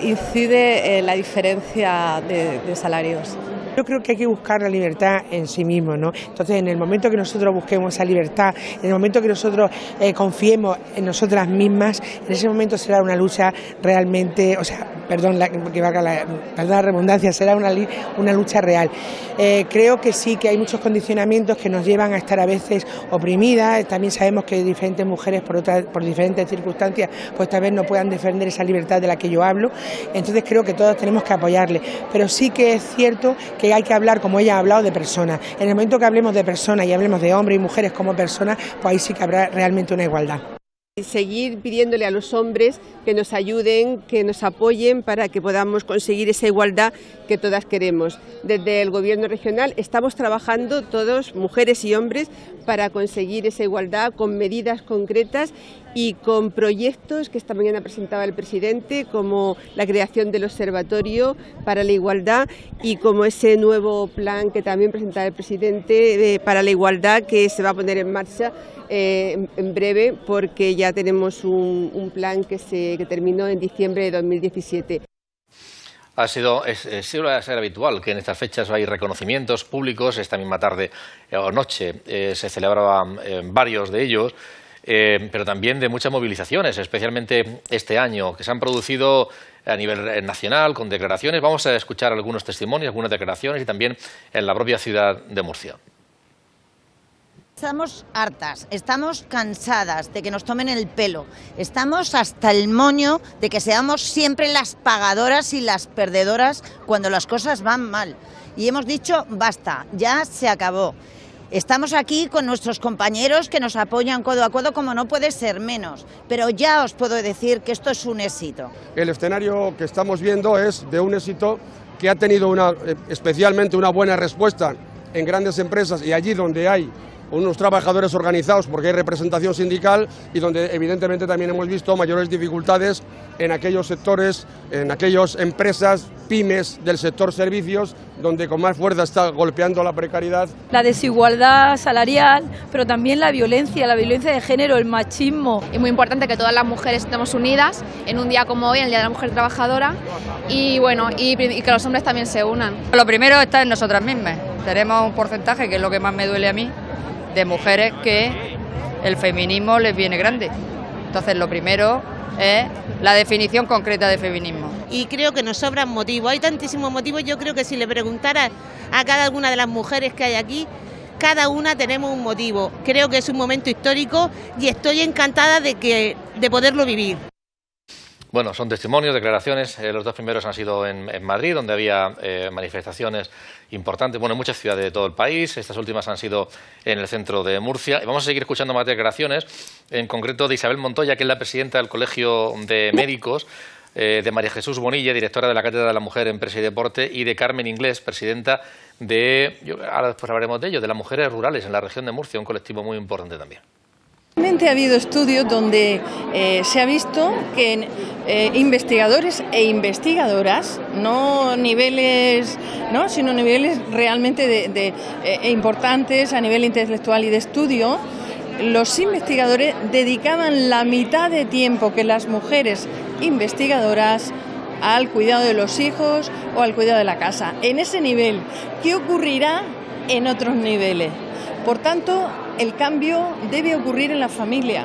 incide en la diferencia de salarios. Yo creo que hay que buscar la libertad en sí mismo, ¿no? Entonces, en el momento que nosotros busquemos esa libertad, en el momento que nosotros confiemos en nosotras mismas, en ese momento será una lucha realmente, o sea, perdón la redundancia, será una lucha real. Creo que sí, que hay muchos condicionamientos que nos llevan a estar a veces oprimidas. También sabemos que diferentes mujeres, por diferentes circunstancias, pues tal vez no puedan defender esa libertad de la que yo hablo. Entonces creo que todos tenemos que apoyarle. Pero sí que es cierto que hay que hablar, como ella ha hablado, de personas. En el momento que hablemos de personas y hablemos de hombres y mujeres como personas, pues ahí sí que habrá realmente una igualdad. Seguir pidiéndole a los hombres que nos ayuden, que nos apoyen para que podamos conseguir esa igualdad que todas queremos. Desde el Gobierno regional estamos trabajando todos, mujeres y hombres, para conseguir esa igualdad con medidas concretas y con proyectos que esta mañana presentaba el presidente, como la creación del Observatorio para la Igualdad y como ese nuevo plan que también presentaba el presidente para la igualdad, que se va a poner en marcha en breve, porque ya tenemos un plan que terminó en diciembre de 2017. Suele ser habitual que en estas fechas hay reconocimientos públicos. Esta misma tarde o noche se celebraban varios de ellos. pero también de muchas movilizaciones, especialmente este año, que se han producido a nivel nacional con declaraciones. Vamos a escuchar algunos testimonios, algunas declaraciones y también en la propia ciudad de Murcia. Estamos hartas, estamos cansadas de que nos tomen el pelo, estamos hasta el moño de que seamos siempre las pagadoras y las perdedoras cuando las cosas van mal. Y hemos dicho, basta, ya se acabó. Estamos aquí con nuestros compañeros que nos apoyan codo a codo, como no puede ser menos, pero ya os puedo decir que esto es un éxito. El escenario que estamos viendo es de un éxito que ha tenido especialmente una buena respuesta en grandes empresas y allí donde hay unos trabajadores organizados porque hay representación sindical y donde evidentemente también hemos visto mayores dificultades en aquellos sectores, en aquellas empresas, pymes del sector servicios, donde con más fuerza está golpeando la precariedad. La desigualdad salarial, pero también la violencia de género, el machismo. Es muy importante que todas las mujeres estemos unidas en un día como hoy, en el Día de la Mujer Trabajadora, y bueno, y que los hombres también se unan. Lo primero está en nosotras mismas. Tenemos un porcentaje, que es lo que más me duele a mí, de mujeres que el feminismo les viene grande. Entonces lo primero es la definición concreta de feminismo. Y creo que nos sobran motivos, hay tantísimos motivos. Yo creo que si le preguntara a cada una de las mujeres que hay aquí, cada una tenemos un motivo. Creo que es un momento histórico y estoy encantada de poderlo vivir. Bueno, son testimonios, declaraciones. Los dos primeros han sido en Madrid, donde había manifestaciones importantes, bueno, en muchas ciudades de todo el país. Estas últimas han sido en el centro de Murcia. Y vamos a seguir escuchando más declaraciones, en concreto de Isabel Montoya, que es la presidenta del Colegio de Médicos, de María Jesús Bonilla, directora de la Cátedra de la Mujer, Empresa y Deporte, y de Carmen Inglés, presidenta de, ahora después hablaremos de ello, de las mujeres rurales en la región de Murcia, un colectivo muy importante también. Ha habido estudios donde se ha visto que investigadores e investigadoras, no niveles, ¿no?, sino niveles realmente importantes a nivel intelectual y de estudio, los investigadores dedicaban la mitad de tiempo que las mujeres investigadoras al cuidado de los hijos o al cuidado de la casa. En ese nivel, ¿qué ocurrirá en otros niveles? Por tanto, el cambio debe ocurrir en la familia,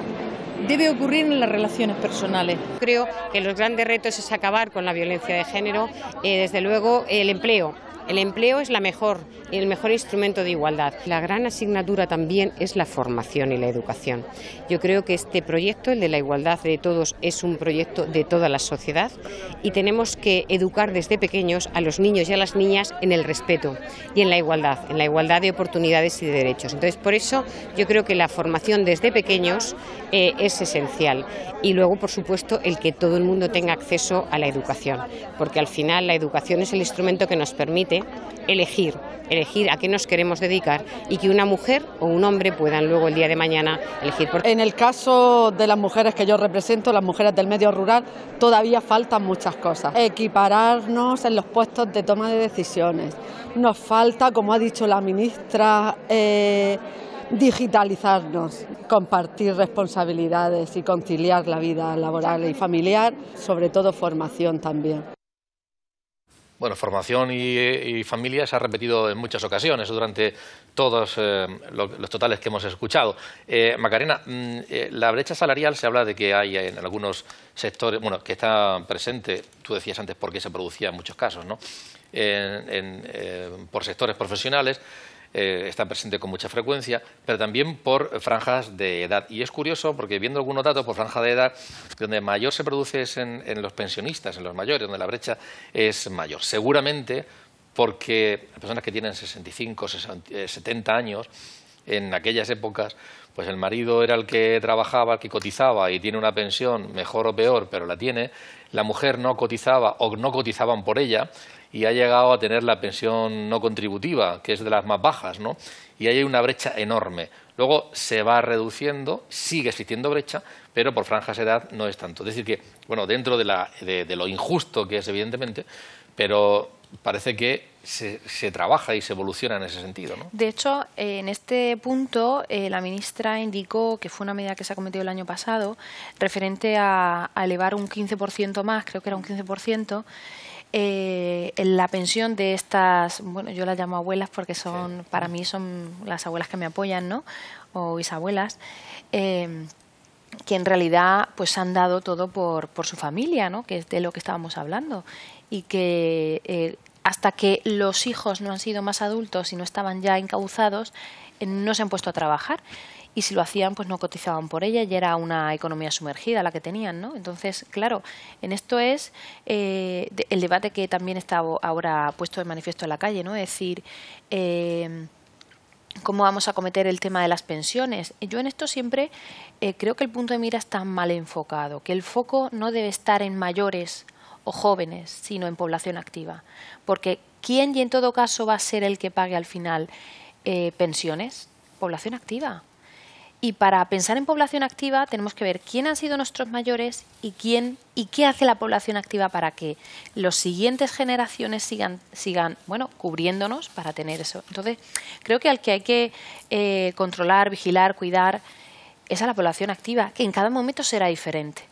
debe ocurrir en las relaciones personales. Creo que los grandes retos es acabar con la violencia de género, desde luego el empleo. El empleo es el mejor instrumento de igualdad. La gran asignatura también es la formación y la educación. Yo creo que este proyecto, el de la igualdad de todos, es un proyecto de toda la sociedad y tenemos que educar desde pequeños a los niños y a las niñas en el respeto y en la igualdad de oportunidades y de derechos. Entonces, por eso yo creo que la formación desde pequeños es esencial. Y luego, por supuesto, el que todo el mundo tenga acceso a la educación, porque al final la educación es el instrumento que nos permite elegir a qué nos queremos dedicar y que una mujer o un hombre puedan luego el día de mañana elegir. En el caso de las mujeres que yo represento, las mujeres del medio rural, todavía faltan muchas cosas. Equipararnos en los puestos de toma de decisiones. Nos falta, como ha dicho la ministra, digitalizarnos, compartir responsabilidades y conciliar la vida laboral y familiar, sobre todo formación también. Bueno, formación y familia se ha repetido en muchas ocasiones durante todos los totales que hemos escuchado. Macarena, la brecha salarial se habla de que hay en algunos sectores, bueno, que está presente, tú decías antes porque se producía en muchos casos, ¿no? Por sectores profesionales. Está presente con mucha frecuencia, pero también por franjas de edad. Y es curioso porque viendo algunos datos por franja de edad, donde mayor se produce es en los pensionistas, en los mayores, donde la brecha es mayor. Seguramente porque las personas que tienen 65, 70 años, en aquellas épocas, pues el marido era el que trabajaba, el que cotizaba y tiene una pensión mejor o peor, pero la tiene. La mujer no cotizaba o no cotizaban por ella y ha llegado a tener la pensión no contributiva, que es de las más bajas, ¿no? Y ahí hay una brecha enorme. Luego se va reduciendo, sigue existiendo brecha, pero por franjas de edad no es tanto. Es decir que, bueno, dentro de lo injusto que es, evidentemente, pero parece que se trabaja y se evoluciona en ese sentido, ¿no? De hecho, en este punto, la ministra indicó que fue una medida que se ha cometido el año pasado, referente a elevar un 15% más, creo que era un 15%, en la pensión de estas, bueno, yo las llamo abuelas porque son, para mí son las abuelas que me apoyan, ¿no?, o bisabuelas, que en realidad pues han dado todo por su familia, ¿no? Que es de lo que estábamos hablando, y que hasta que los hijos no han sido más adultos y no estaban ya encauzados, no se han puesto a trabajar. Y si lo hacían, pues no cotizaban por ella y era una economía sumergida la que tenían, ¿no? Entonces, claro, en esto es el debate que también está ahora puesto de manifiesto en la calle, ¿no? Es decir, ¿cómo vamos a acometer el tema de las pensiones? Yo en esto siempre creo que el punto de mira está mal enfocado, que el foco no debe estar en mayores o jóvenes, sino en población activa. Porque ¿quién y en todo caso va a ser el que pague al final pensiones? Población activa. Y para pensar en población activa tenemos que ver quién han sido nuestros mayores y qué hace la población activa para que las siguientes generaciones sigan bueno, cubriéndonos para tener eso. Entonces, creo que al que hay que controlar, vigilar, cuidar es a la población activa, que en cada momento será diferente.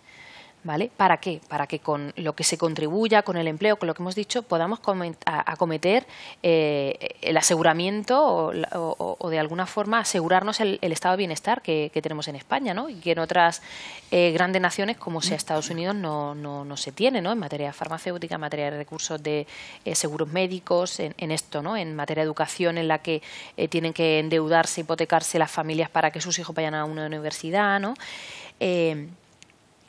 ¿Vale? ¿Para qué? Para que con lo que se contribuya, con el empleo, con lo que hemos dicho, podamos acometer el aseguramiento o de alguna forma asegurarnos el estado de bienestar que tenemos en España, ¿no? Y que en otras grandes naciones, como sea Estados Unidos, no se tiene, ¿no? En materia farmacéutica, en materia de recursos de seguros médicos, en esto, ¿no? En materia de educación, en la que tienen que endeudarse, hipotecarse las familias para que sus hijos vayan a una universidad, ¿no?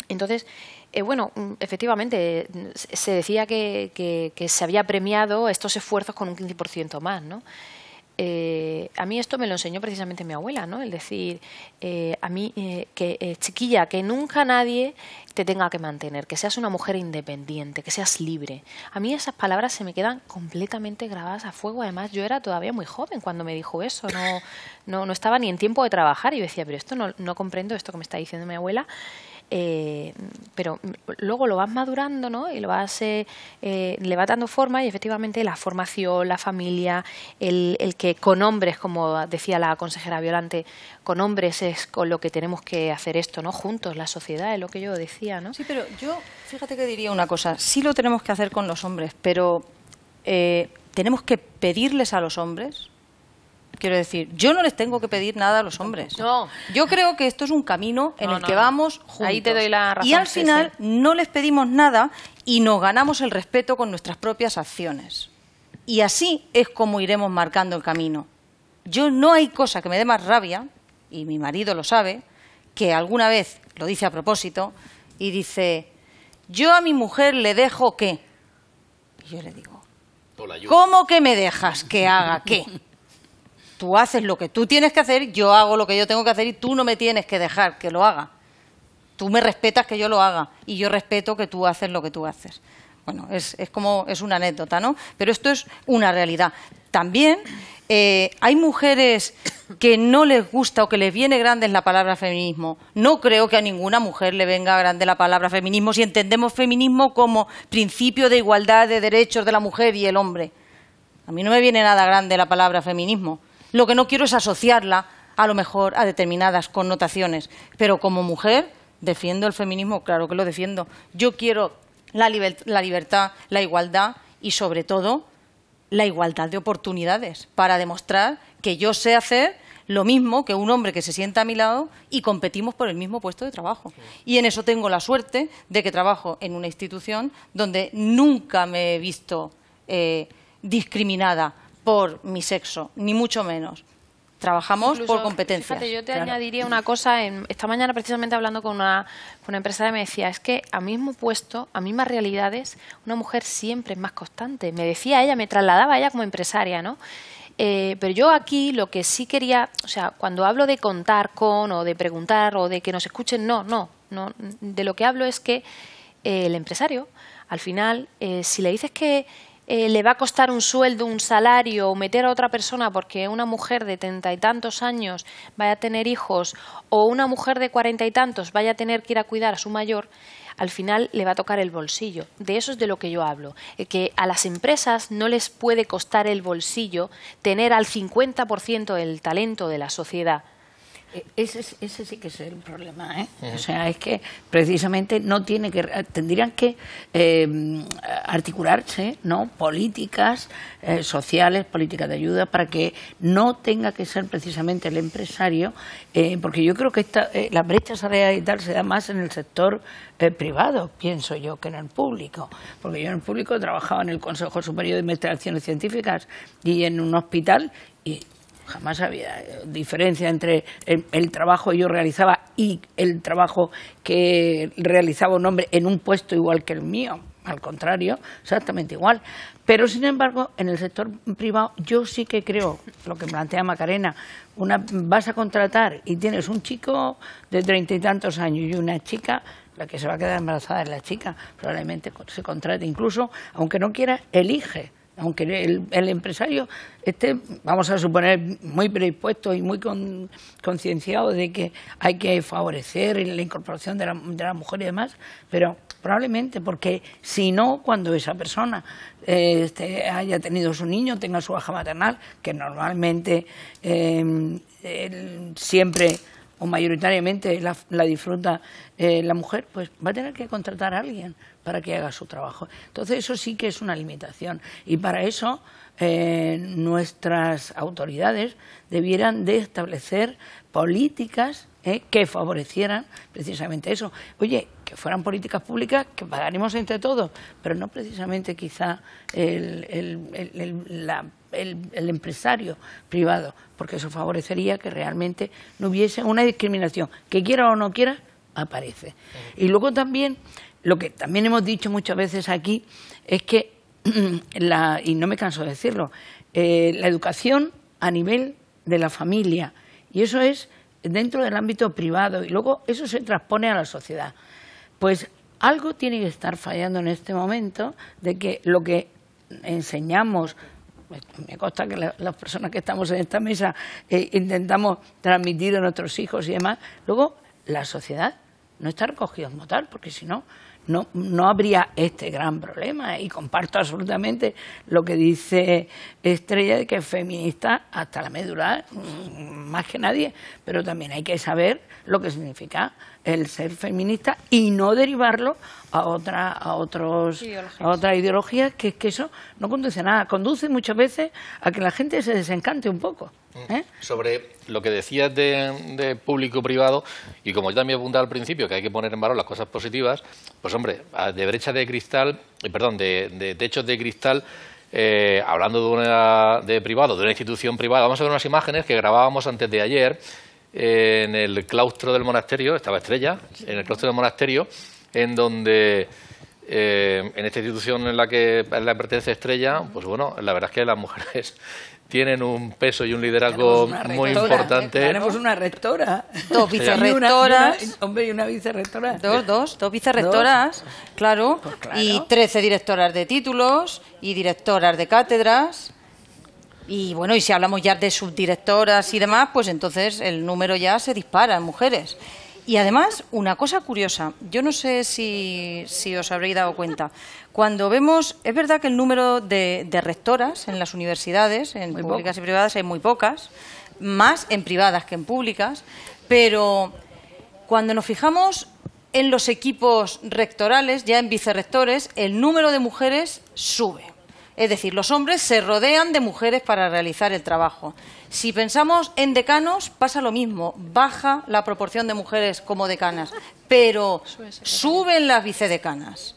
Entonces, bueno, efectivamente, se decía que se había premiado estos esfuerzos con un 15% más, ¿no? A mí esto me lo enseñó precisamente mi abuela, ¿no? Es decir, a mí, chiquilla, que nunca nadie te tenga que mantener, que seas una mujer independiente, que seas libre. A mí esas palabras se me quedan completamente grabadas a fuego. Además, yo era todavía muy joven cuando me dijo eso. No estaba ni en tiempo de trabajar y yo decía, pero esto no comprendo esto que me está diciendo mi abuela. Pero luego lo vas madurando, ¿no? Y lo vas le vas dando forma y efectivamente la formación, la familia, el que con hombres, como decía la consejera Violante, con hombres es con lo que tenemos que hacer esto, ¿no? Juntos, la sociedad, es lo que yo decía, ¿no? Sí, pero yo, fíjate que diría una cosa, sí lo tenemos que hacer con los hombres, pero tenemos que pedirles a los hombres. Quiero decir, yo no les tengo que pedir nada a los hombres. No. Yo creo que esto es un camino en el que vamos juntos. Ahí te doy la razón. Y al final no les pedimos nada y nos ganamos el respeto con nuestras propias acciones. Y así es como iremos marcando el camino. Yo no hay cosa que me dé más rabia, y mi marido lo sabe, que alguna vez lo dice a propósito y dice, yo a mi mujer le dejo ¿qué? Y yo le digo, ¿cómo que me dejas que haga qué? Tú haces lo que tú tienes que hacer, yo hago lo que yo tengo que hacer y tú no me tienes que dejar que lo haga. Tú me respetas que yo lo haga y yo respeto que tú haces lo que tú haces. Bueno, es una anécdota, ¿no? Pero esto es una realidad. También hay mujeres que no les gusta o que les viene grande la palabra feminismo. No creo que a ninguna mujer le venga grande la palabra feminismo si entendemos feminismo como principio de igualdad de derechos de la mujer y el hombre. A mí no me viene nada grande la palabra feminismo. Lo que no quiero es asociarla, a lo mejor, a determinadas connotaciones. Pero como mujer, defiendo el feminismo, claro que lo defiendo. Yo quiero la libertad, la igualdad y, sobre todo, la igualdad de oportunidades para demostrar que yo sé hacer lo mismo que un hombre que se sienta a mi lado y competimos por el mismo puesto de trabajo. Y en eso tengo la suerte de que trabajo en una institución donde nunca me he visto discriminada por mi sexo, ni mucho menos. Trabajamos por competencias. Fíjate, yo te añadiría una cosa. Esta mañana, precisamente hablando con una empresaria, me decía, es que a mismo puesto, a mismas realidades, una mujer siempre es más constante. Me decía ella, me trasladaba ella como empresaria, ¿no? Pero yo aquí lo que sí quería, o sea, cuando hablo de contar con o de preguntar o de que nos escuchen, no. De lo que hablo es que el empresario, al final, si le dices que le va a costar un sueldo, un salario o meter a otra persona porque una mujer de 30 y tantos años vaya a tener hijos o una mujer de 40 y tantos vaya a tener que ir a cuidar a su mayor, al final le va a tocar el bolsillo. De eso es de lo que yo hablo, que a las empresas no les puede costar el bolsillo tener al 50% del talento de la sociedad. Ese sí que es el problema, ¿eh? O sea, es que precisamente tendrían que articularse, ¿no?, políticas sociales, políticas de ayuda, para que no tenga que ser precisamente el empresario, porque yo creo que la brecha salarial y tal se da más en el sector privado, pienso yo, que en el público, porque yo en el público he trabajado en el Consejo Superior de Investigaciones Científicas y en un hospital, y jamás había diferencia entre el trabajo que yo realizaba y el trabajo que realizaba un hombre en un puesto igual que el mío. Al contrario, exactamente igual. Pero, sin embargo, en el sector privado yo sí que creo, lo que plantea Macarena, vas a contratar y tienes un chico de 30 y tantos años y una chica, la que se va a quedar embarazada es la chica, probablemente se contrate incluso, aunque no quiera, elige. Aunque el empresario esté, vamos a suponer, muy predispuesto y muy concienciado de que hay que favorecer la incorporación de la mujer y demás, pero probablemente porque si no, cuando esa persona haya tenido su niño, tenga su baja maternal, que normalmente siempre o mayoritariamente la disfruta la mujer, pues va a tener que contratar a alguien para que haga su trabajo. Entonces eso sí que es una limitación, y para eso nuestras autoridades debieran de establecer políticas que favorecieran precisamente eso. Oye, que fueran políticas públicas que pagaremos entre todos, pero no precisamente quizá el empresario privado, porque eso favorecería que realmente no hubiese una discriminación, que quiera o no quiera, aparece. Y luego también, lo que también hemos dicho muchas veces aquí, es que, y no me canso de decirlo, la educación a nivel de la familia, y eso es dentro del ámbito privado, y luego eso se transpone a la sociedad. Pues algo tiene que estar fallando en este momento, de que lo que enseñamos, me consta que las personas que estamos en esta mesa intentamos transmitir a nuestros hijos y demás, luego la sociedad no está recogida como tal, porque si no, no habría este gran problema. Y comparto absolutamente lo que dice Estrella, de que es feminista hasta la médula, más que nadie, pero también hay que saber lo que significa el ser feminista y no derivarlo a otras ideologías, que eso no conduce a nada. Conduce muchas veces a que la gente se desencante un poco. Sobre lo que decías de público-privado, y como yo también apuntaba al principio, que hay que poner en valor las cosas positivas, pues hombre, de brecha de cristal, de techos de cristal, hablando de privado, de una institución privada, vamos a ver unas imágenes que grabábamos antes de ayer en el claustro del monasterio, estaba Estrella, en el claustro del monasterio, en donde en esta institución en la que pertenece Estrella, pues bueno, la verdad es que las mujeres tienen un peso y un liderazgo muy importante. Tenemos una rectora. Dos vicerrectoras. Hombre, y una vicerrectora. Dos vicerrectoras, claro, pues claro. Y 13 directoras de títulos y directoras de cátedras. Y bueno, y si hablamos ya de subdirectoras y demás, pues entonces el número ya se dispara en mujeres. Y además, una cosa curiosa, yo no sé si os habréis dado cuenta, cuando vemos, es verdad que el número de rectoras en las universidades, en públicas y privadas, hay muy pocas, más en privadas que en públicas, pero cuando nos fijamos en los equipos rectorales, ya en vicerrectores, el número de mujeres sube. Es decir, los hombres se rodean de mujeres para realizar el trabajo. Si pensamos en decanos, pasa lo mismo. Baja la proporción de mujeres como decanas, pero suben las vicedecanas.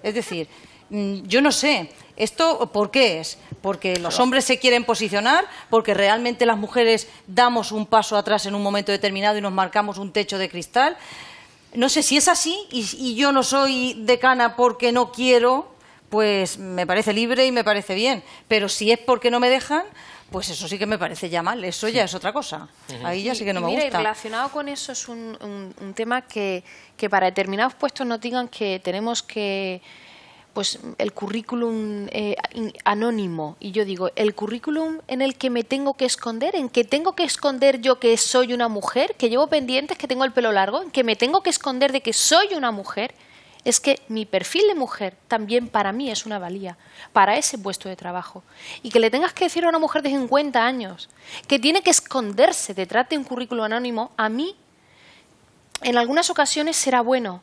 Es decir, yo no sé, ¿esto por qué es? ¿Porque los hombres se quieren posicionar? ¿Porque realmente las mujeres damos un paso atrás en un momento determinado y nos marcamos un techo de cristal? No sé si es así y yo no soy decana porque no quiero, pues me parece libre y me parece bien. Pero si es porque no me dejan, pues eso sí que me parece ya mal. Eso ya es otra cosa. Ahí ya sí que no me gusta. Y relacionado con eso es un tema que para determinados puestos nos digan que tenemos que, pues el currículum anónimo. Y yo digo, el currículum en el que me tengo que esconder, en que tengo que esconder yo que soy una mujer, que llevo pendientes, que tengo el pelo largo, en que me tengo que esconder de que soy una mujer. es que mi perfil de mujer también para mí es una valía para ese puesto de trabajo. Y que le tengas que decir a una mujer de 50 años que tiene que esconderse detrás de un currículo anónimo, a mí, en algunas ocasiones será bueno.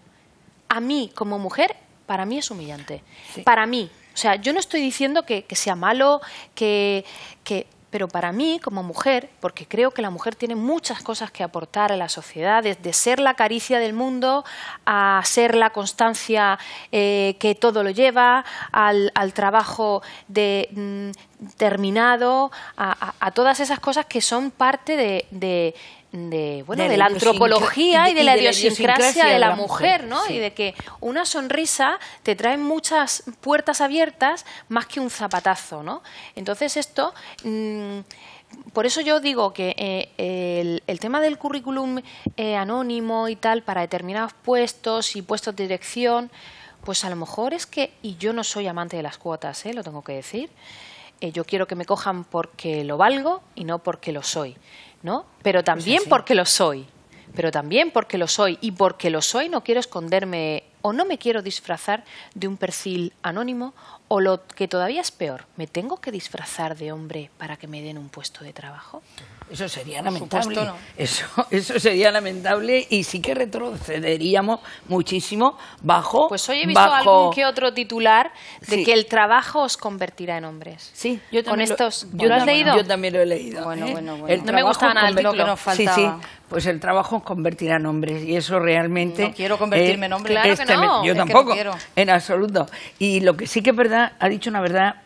A mí, como mujer, para mí es humillante. Sí. Para mí. O sea, yo no estoy diciendo que sea malo, pero para mí, como mujer, porque creo que la mujer tiene muchas cosas que aportar a la sociedad, desde ser la caricia del mundo a ser la constancia que todo lo lleva, al trabajo terminado, a todas esas cosas que son parte de la antropología y de la idiosincrasia de la mujer, ¿no? Sí. Y de que una sonrisa te trae muchas puertas abiertas más que un zapatazo, ¿no? Entonces esto, por eso yo digo que el tema del currículum anónimo y tal para determinados puestos y puestos de dirección, pues a lo mejor es que, y yo no soy amante de las cuotas, lo tengo que decir, yo quiero que me cojan porque lo valgo y no porque lo soy, ¿no? Pero también porque lo soy, y porque lo soy no quiero esconderme o no me quiero disfrazar de un perfil anónimo, o lo que todavía es peor, ¿me tengo que disfrazar de hombre para que me den un puesto de trabajo? Eso sería lamentable. No. Eso sería lamentable y sí que retrocederíamos muchísimo bajo... Pues hoy he visto algún que otro titular de que el trabajo os convertirá en hombres. Sí, yo también ¿lo has leído? Yo también lo he leído. Bueno. No me gustaba nada el título. Que nos faltaba. Sí, pues el trabajo os convertirá en hombres y eso realmente... No quiero convertirme en hombre. Claro que no. Yo tampoco, en absoluto. Y lo que sí que es verdad, ha dicho una verdad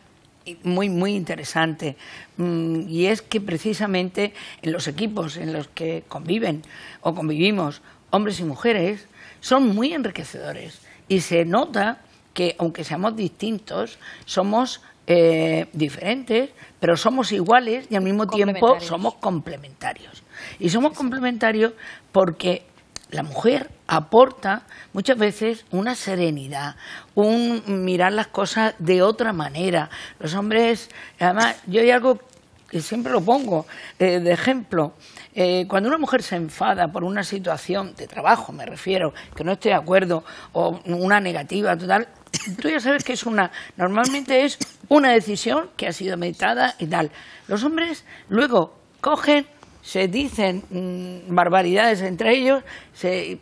muy, muy interesante, y es que precisamente en los equipos en los que conviven o convivimos hombres y mujeres son muy enriquecedores y se nota que aunque seamos distintos somos diferentes, pero somos iguales y al mismo tiempo somos complementarios. Y somos complementarios porque la mujer aporta muchas veces una serenidad, un mirar las cosas de otra manera. Los hombres, además, yo hay algo que siempre lo pongo de ejemplo. Cuando una mujer se enfada por una situación de trabajo, me refiero, que no estoy de acuerdo, o una negativa total, tú ya sabes que normalmente es una decisión que ha sido meditada y tal. Los hombres luego cogen, se dicen barbaridades entre ellos,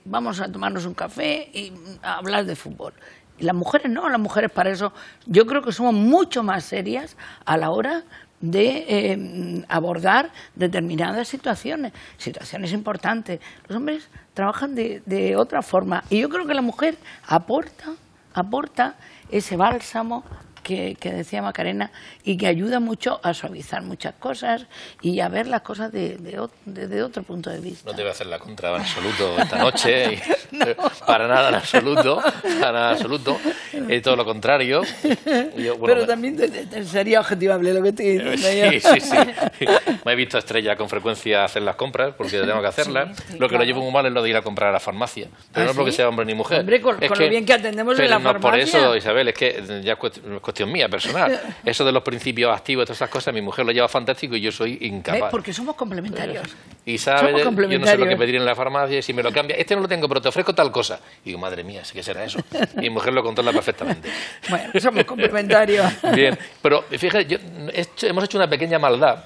vamos a tomarnos un café y a hablar de fútbol. Y las mujeres no, las mujeres para eso yo creo que somos mucho más serias a la hora de abordar determinadas situaciones importantes. Los hombres trabajan de otra forma y yo creo que la mujer aporta ese bálsamo que decía Macarena y que ayuda mucho a suavizar muchas cosas y a ver las cosas desde otro punto de vista. No te voy a hacer la contra en absoluto esta noche, no. Para nada en absoluto, todo lo contrario. Pero también sería objetivable lo que estoy diciendo. Sí. Me he visto a Estrella con frecuencia hacer las compras porque tengo que hacerlas. Lo que lo llevo muy mal es lo de ir a comprar a la farmacia, pero no porque sea hombre ni mujer. Hombre, con lo bien que atendemos en la farmacia. Por eso, Isabel, es que ya es cuestión mía, personal. Eso de los principios activos, todas esas cosas, mi mujer lo lleva fantástico y yo soy incapaz. Porque somos complementarios. Y sabe, yo no sé lo que pedir en la farmacia y si me lo cambia, no lo tengo, pero te ofrezco tal cosa. Y digo, madre mía, ¿qué será eso? Y mi mujer lo controla perfectamente. Bueno, somos complementarios. Bien, pero fíjate, hemos hecho una pequeña maldad.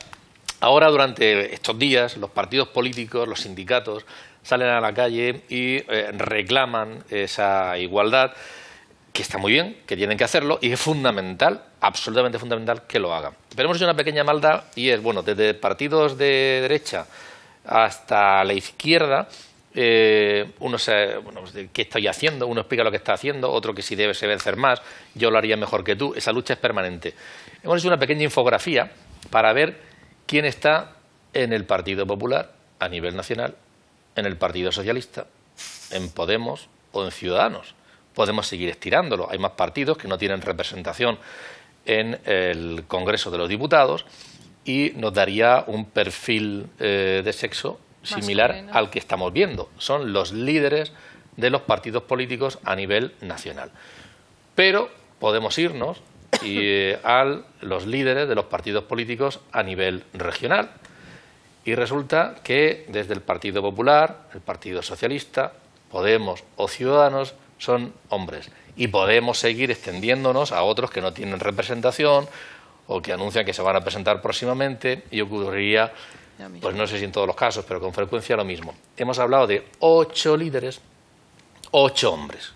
Ahora, durante estos días, los partidos políticos, los sindicatos, salen a la calle y reclaman esa igualdad, que está muy bien, que tienen que hacerlo y es fundamental, absolutamente fundamental que lo hagan. Pero hemos hecho una pequeña maldad y es, desde partidos de derecha hasta la izquierda, uno ¿qué estoy haciendo? Uno explica lo que está haciendo, otro que si debe hacer más, yo lo haría mejor que tú. Esa lucha es permanente. Hemos hecho una pequeña infografía para ver quién está en el Partido Popular a nivel nacional, en el Partido Socialista, en Podemos o en Ciudadanos. Podemos seguir estirándolo. Hay más partidos que no tienen representación en el Congreso de los Diputados y nos daría un perfil de sexo similar al que estamos viendo. Son los líderes de los partidos políticos a nivel nacional. Pero podemos irnos a los líderes de los partidos políticos a nivel regional. Y resulta que desde el Partido Popular, el Partido Socialista, Podemos o Ciudadanos son hombres. Y podemos seguir extendiéndonos a otros que no tienen representación o que anuncian que se van a presentar próximamente, y ocurriría, pues no sé si en todos los casos, pero con frecuencia lo mismo. Hemos hablado de 8 líderes, 8 hombres.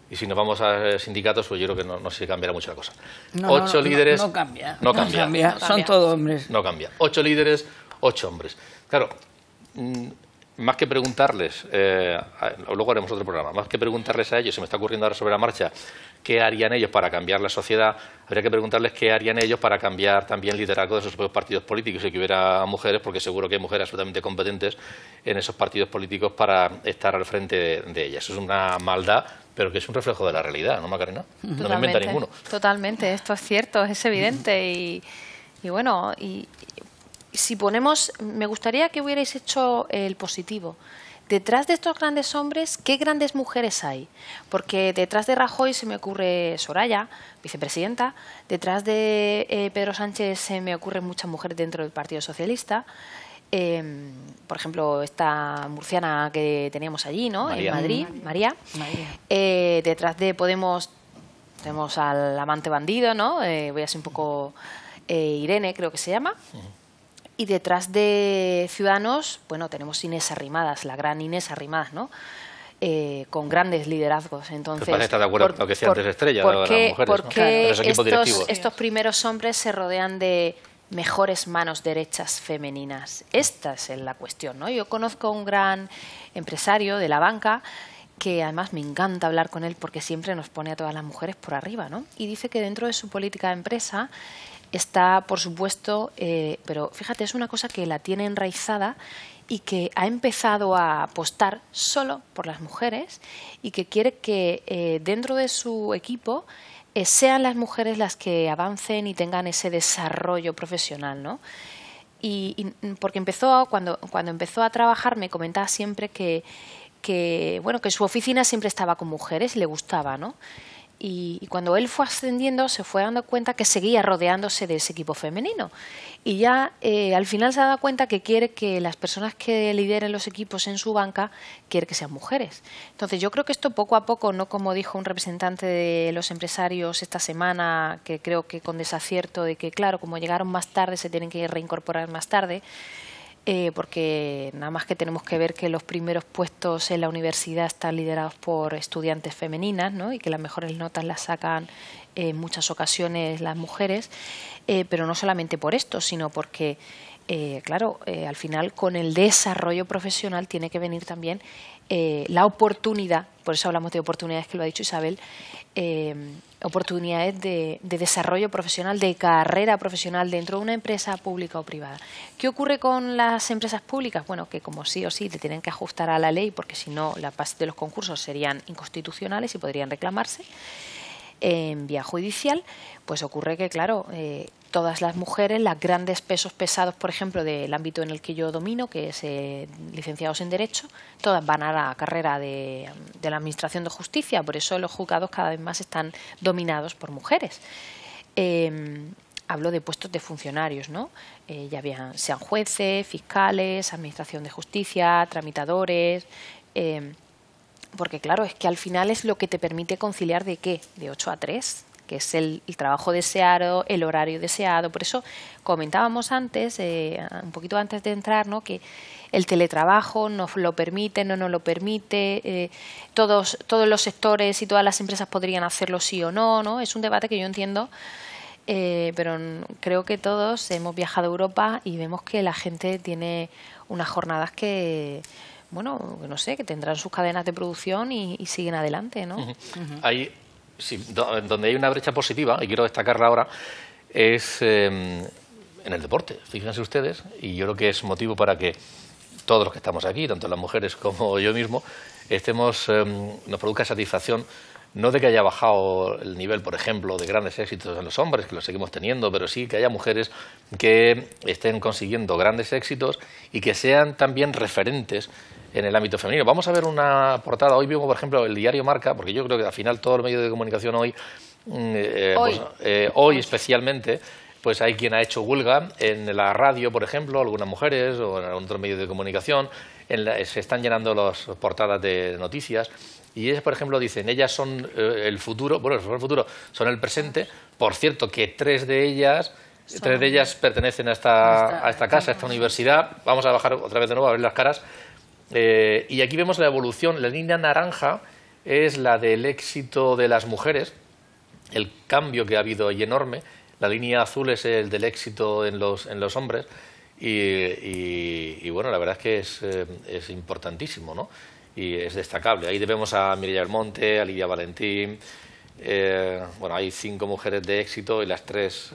Y si nos vamos a sindicatos, pues yo creo que no sé si cambiará mucho la cosa. 8 líderes... No cambia. No cambia. Son todos hombres. No cambia. 8 líderes, 8 hombres. Claro, más que preguntarles, luego haremos otro programa, más que preguntarles a ellos, se me está ocurriendo ahora sobre la marcha, qué harían ellos para cambiar la sociedad, habría que preguntarles qué harían ellos para cambiar también el liderazgo de sus propios partidos políticos y que hubiera mujeres, porque seguro que hay mujeres absolutamente competentes en esos partidos políticos para estar al frente de ellas. Eso es una maldad, pero que es un reflejo de la realidad, ¿no, Macarena? No me inventa ninguno. Totalmente, esto es cierto, es evidente y bueno, y si ponemos, me gustaría que hubierais hecho el positivo. Detrás de estos grandes hombres, ¿qué grandes mujeres hay? Porque detrás de Rajoy se me ocurre Soraya, vicepresidenta. Detrás de Pedro Sánchez se me ocurren muchas mujeres dentro del Partido Socialista. Por ejemplo, esta murciana que teníamos allí, ¿no? María. En Madrid, María. Detrás de Podemos tenemos al amante bandido, ¿no? Voy a ser un poco Irene, creo que se llama. Y detrás de Ciudadanos, bueno, tenemos Inés Arrimadas, la gran Inés Arrimadas, ¿no? Con grandes liderazgos. Entonces, parece estar de acuerdo con lo que decía antes Estrella, ¿por de las qué, mujeres, ¿por ¿no? qué Los equipos directivos. estos primeros hombres se rodean de mejores manos derechas femeninas? Esta es la cuestión, ¿no? Yo conozco a un gran empresario de la banca que además me encanta hablar con él porque siempre nos pone a todas las mujeres por arriba, ¿no? Y dice que dentro de su política de empresa está, por supuesto, pero fíjate, es una cosa que la tiene enraizada y que ha empezado a apostar solo por las mujeres y que quiere que dentro de su equipo sean las mujeres las que avancen y tengan ese desarrollo profesional, ¿no? Y porque cuando empezó a trabajar me comentaba siempre que su oficina siempre estaba con mujeres y le gustaba, ¿no? Y cuando él fue ascendiendo se fue dando cuenta que seguía rodeándose de ese equipo femenino. Y ya al final se ha dado cuenta que quiere que las personas que lideren los equipos en su banca, quiere que sean mujeres. Entonces yo creo que esto poco a poco, no como dijo un representante de los empresarios esta semana, que creo que con desacierto de que, claro, como llegaron más tarde se tienen que reincorporar más tarde, porque nada más que tenemos que ver que los primeros puestos en la universidad están liderados por estudiantes femeninas, ¿no? Y que las mejores notas las sacan en muchas ocasiones las mujeres, pero no solamente por esto, sino porque, claro, al final con el desarrollo profesional tiene que venir también la oportunidad, por eso hablamos de oportunidades, que lo ha dicho Isabel, oportunidades de desarrollo profesional, de carrera profesional dentro de una empresa pública o privada. ¿Qué ocurre con las empresas públicas? Bueno, que como sí o sí te tienen que ajustar a la ley, porque si no las bases de los concursos serían inconstitucionales y podrían reclamarse en vía judicial, pues ocurre que, claro, todas las mujeres, los grandes pesos pesados, por ejemplo, del ámbito en el que yo domino, que es licenciados en Derecho, todas van a la carrera de la Administración de Justicia, por eso los juzgados cada vez más están dominados por mujeres. Hablo de puestos de funcionarios, ¿no? Sean jueces, fiscales, Administración de Justicia, tramitadores... porque claro, es que al final es lo que te permite conciliar ¿de qué? De 8 a 3, que es el trabajo deseado, el horario deseado. Por eso comentábamos antes, un poquito antes de entrar, ¿no? Que el teletrabajo nos lo permite, no nos lo permite, todos los sectores y todas las empresas podrían hacerlo sí o no, ¿no? Es un debate que yo entiendo, pero creo que todos hemos viajado a Europa y vemos que la gente tiene unas jornadas que... bueno, no sé, que tendrán sus cadenas de producción y siguen adelante, ¿no? Hay, sí, donde hay una brecha positiva, y quiero destacarla ahora, es en el deporte. Fíjense ustedes, y yo creo que es motivo para que todos los que estamos aquí, tanto las mujeres como yo mismo, nos produzca satisfacción, no de que haya bajado el nivel, por ejemplo, de grandes éxitos en los hombres, que los seguimos teniendo, pero sí que haya mujeres que estén consiguiendo grandes éxitos y que sean también referentes en el ámbito femenino. Vamos a ver una portada. Hoy vimos, por ejemplo, el diario Marca, porque yo creo que al final todo el medio de comunicación hoy especialmente, pues hay quien ha hecho huelga en la radio, por ejemplo, algunas mujeres, o en otros medios de comunicación, se están llenando las portadas de noticias, y ellas, por ejemplo, dicen, ellas son el futuro, bueno, son el futuro, son el presente. Por cierto, que tres de ellas pertenecen a esta casa, a esta universidad. Vamos a bajar otra vez de nuevo a ver las caras. Y aquí vemos la evolución. La línea naranja es la del éxito de las mujeres, el cambio que ha habido ahí enorme. La línea azul es el del éxito en los hombres. Y bueno, la verdad es que es importantísimo, ¿no? Y es destacable. Ahí vemos a Mireia Belmonte, a Lidia Valentín. Bueno, hay 5 mujeres de éxito, y las 3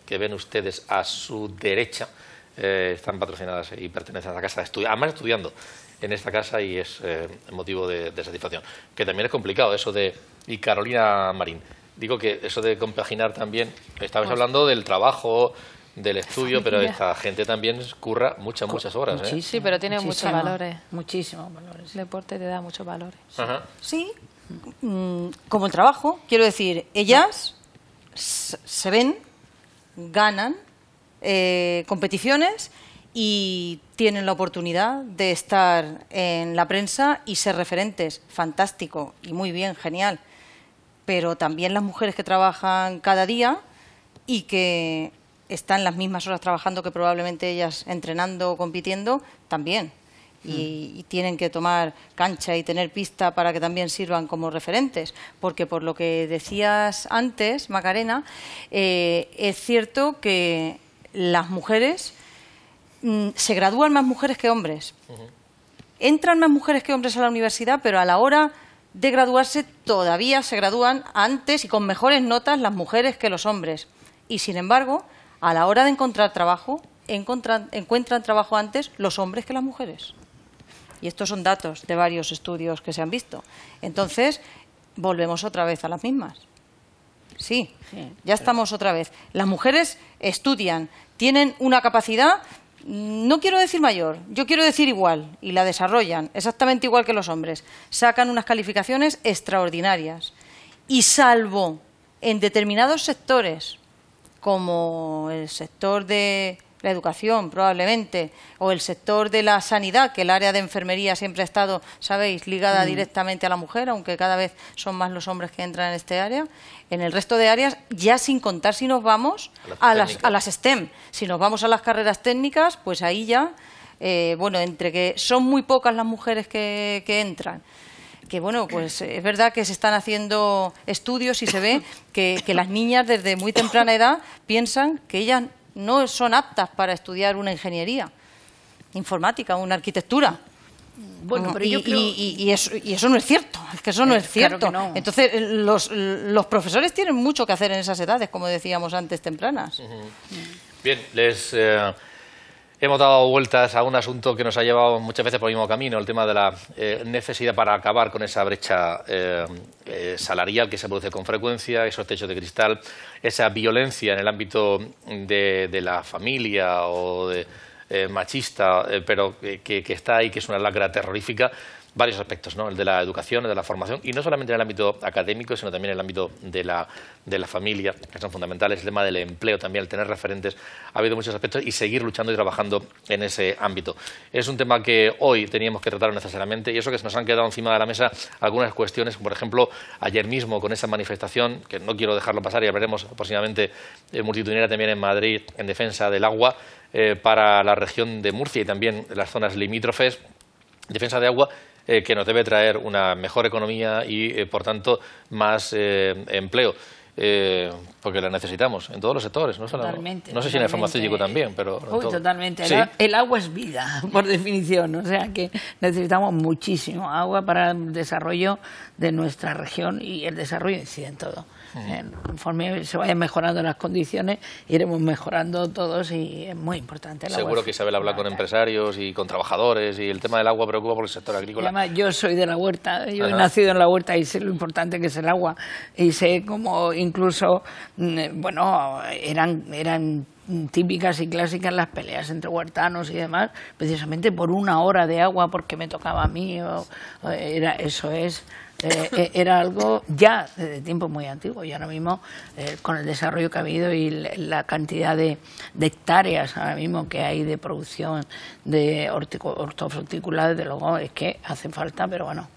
que ven ustedes a su derecha están patrocinadas y pertenecen a la casa de estudio, además estudiando en esta casa, y es motivo de satisfacción. Que también es complicado eso de... Y Carolina Marín, digo que eso de compaginar también, estabas hablando del trabajo, del estudio, pero esta gente también curra muchas horas. Sí, pero tiene muchos valores. Muchísimos valores. El deporte te da muchos valores. Ajá. Sí, como el trabajo, quiero decir, ellas se ven, ganan competiciones y tienen la oportunidad de estar en la prensa y ser referentes. Fantástico y muy bien, genial. Pero también las mujeres que trabajan cada día y que están las mismas horas trabajando que probablemente ellas entrenando o compitiendo, también. Y tienen que tomar cancha y tener pista para que también sirvan como referentes. Porque por lo que decías antes, Macarena, es cierto que las mujeres, se gradúan más mujeres que hombres. Entran más mujeres que hombres a la universidad, pero a la hora de graduarse todavía se gradúan antes y con mejores notas las mujeres que los hombres. Y sin embargo, a la hora de encontrar trabajo, encuentran trabajo antes los hombres que las mujeres. Y estos son datos de varios estudios que se han visto. Entonces, volvemos otra vez a las mismas. Sí, ya estamos otra vez. Las mujeres estudian, tienen una capacidad, no quiero decir mayor, yo quiero decir igual, y la desarrollan exactamente igual que los hombres. Sacan unas calificaciones extraordinarias. Y salvo en determinados sectores, como el sector de la educación, probablemente, o el sector de la sanidad, que el área de enfermería siempre ha estado, sabéis, ligada directamente a la mujer, aunque cada vez son más los hombres que entran en este área. En el resto de áreas, ya sin contar si nos vamos a las STEM, si nos vamos a las carreras técnicas, pues ahí ya, bueno, entre que son muy pocas las mujeres que entran, que bueno, pues es verdad que se están haciendo estudios y se ve que las niñas desde muy temprana edad piensan que ellas no son aptas para estudiar una ingeniería informática, una arquitectura. Bueno, pero yo creo... y eso no es cierto, es que eso no es cierto. Claro que no. Entonces, los profesores tienen mucho que hacer en esas edades, como decíamos antes, tempranas. Bien, hemos dado vueltas a un asunto que nos ha llevado muchas veces por el mismo camino, el tema de la necesidad para acabar con esa brecha salarial que se produce con frecuencia, esos techos de cristal, esa violencia en el ámbito de la familia o machista, pero que está ahí, que es una lacra terrorífica. Varios aspectos, ¿no? El de la educación, el de la formación, y no solamente en el ámbito académico, sino también en el ámbito de la familia, que son fundamentales, el tema del empleo también, el tener referentes. Ha habido muchos aspectos y seguir luchando y trabajando en ese ámbito. Es un tema que hoy teníamos que tratar necesariamente, y eso que se nos han quedado encima de la mesa algunas cuestiones, por ejemplo, ayer mismo con esa manifestación, que no quiero dejarlo pasar y hablaremos próximamente, multitudinaria también en Madrid, en defensa del agua, para la región de Murcia y también las zonas limítrofes, defensa de agua, que nos debe traer una mejor economía y, por tanto, más empleo, porque la necesitamos en todos los sectores. No solo, no sé si en el farmacéutico también, pero... Totalmente. ¿Sí? El agua es vida, por definición. O sea que necesitamos muchísimo agua para el desarrollo de nuestra región, y el desarrollo incide en todo. Conforme se vayan mejorando las condiciones, iremos mejorando todos, y es muy importante. Seguro que Isabel habla con empresarios y con trabajadores, y el tema del agua preocupa por el sector agrícola. Y además, yo soy de la huerta, yo he nacido en la huerta y sé lo importante que es el agua, y sé cómo incluso, bueno, eran típicas y clásicas las peleas entre huertanos y demás, precisamente por una hora de agua porque me tocaba a mí, eso es era algo ya desde tiempos muy antiguos, y ahora mismo con el desarrollo que ha habido y la cantidad de hectáreas ahora mismo que hay de producción de hortofrutícola, desde luego es que hace falta, pero bueno,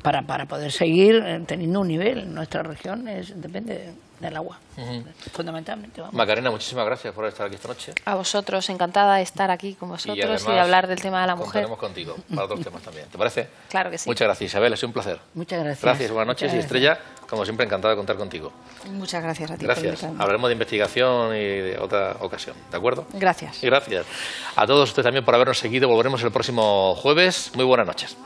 para poder seguir teniendo un nivel en nuestra región depende del agua, fundamentalmente. Vamos. Macarena, muchísimas gracias por estar aquí esta noche. A vosotros, encantada de estar aquí con vosotros y de hablar del tema de la mujer. Contaremos contigo para otros temas también, ¿te parece? Claro que sí. Muchas gracias, Isabel, ha sido un placer. Muchas gracias. Gracias, buenas noches. Y Estrella, como siempre, encantado de contar contigo. Muchas gracias a ti. Gracias. Hablaremos de investigación y de otra ocasión, ¿de acuerdo? Gracias. Y gracias a todos ustedes también por habernos seguido. Volveremos el próximo jueves. Muy buenas noches.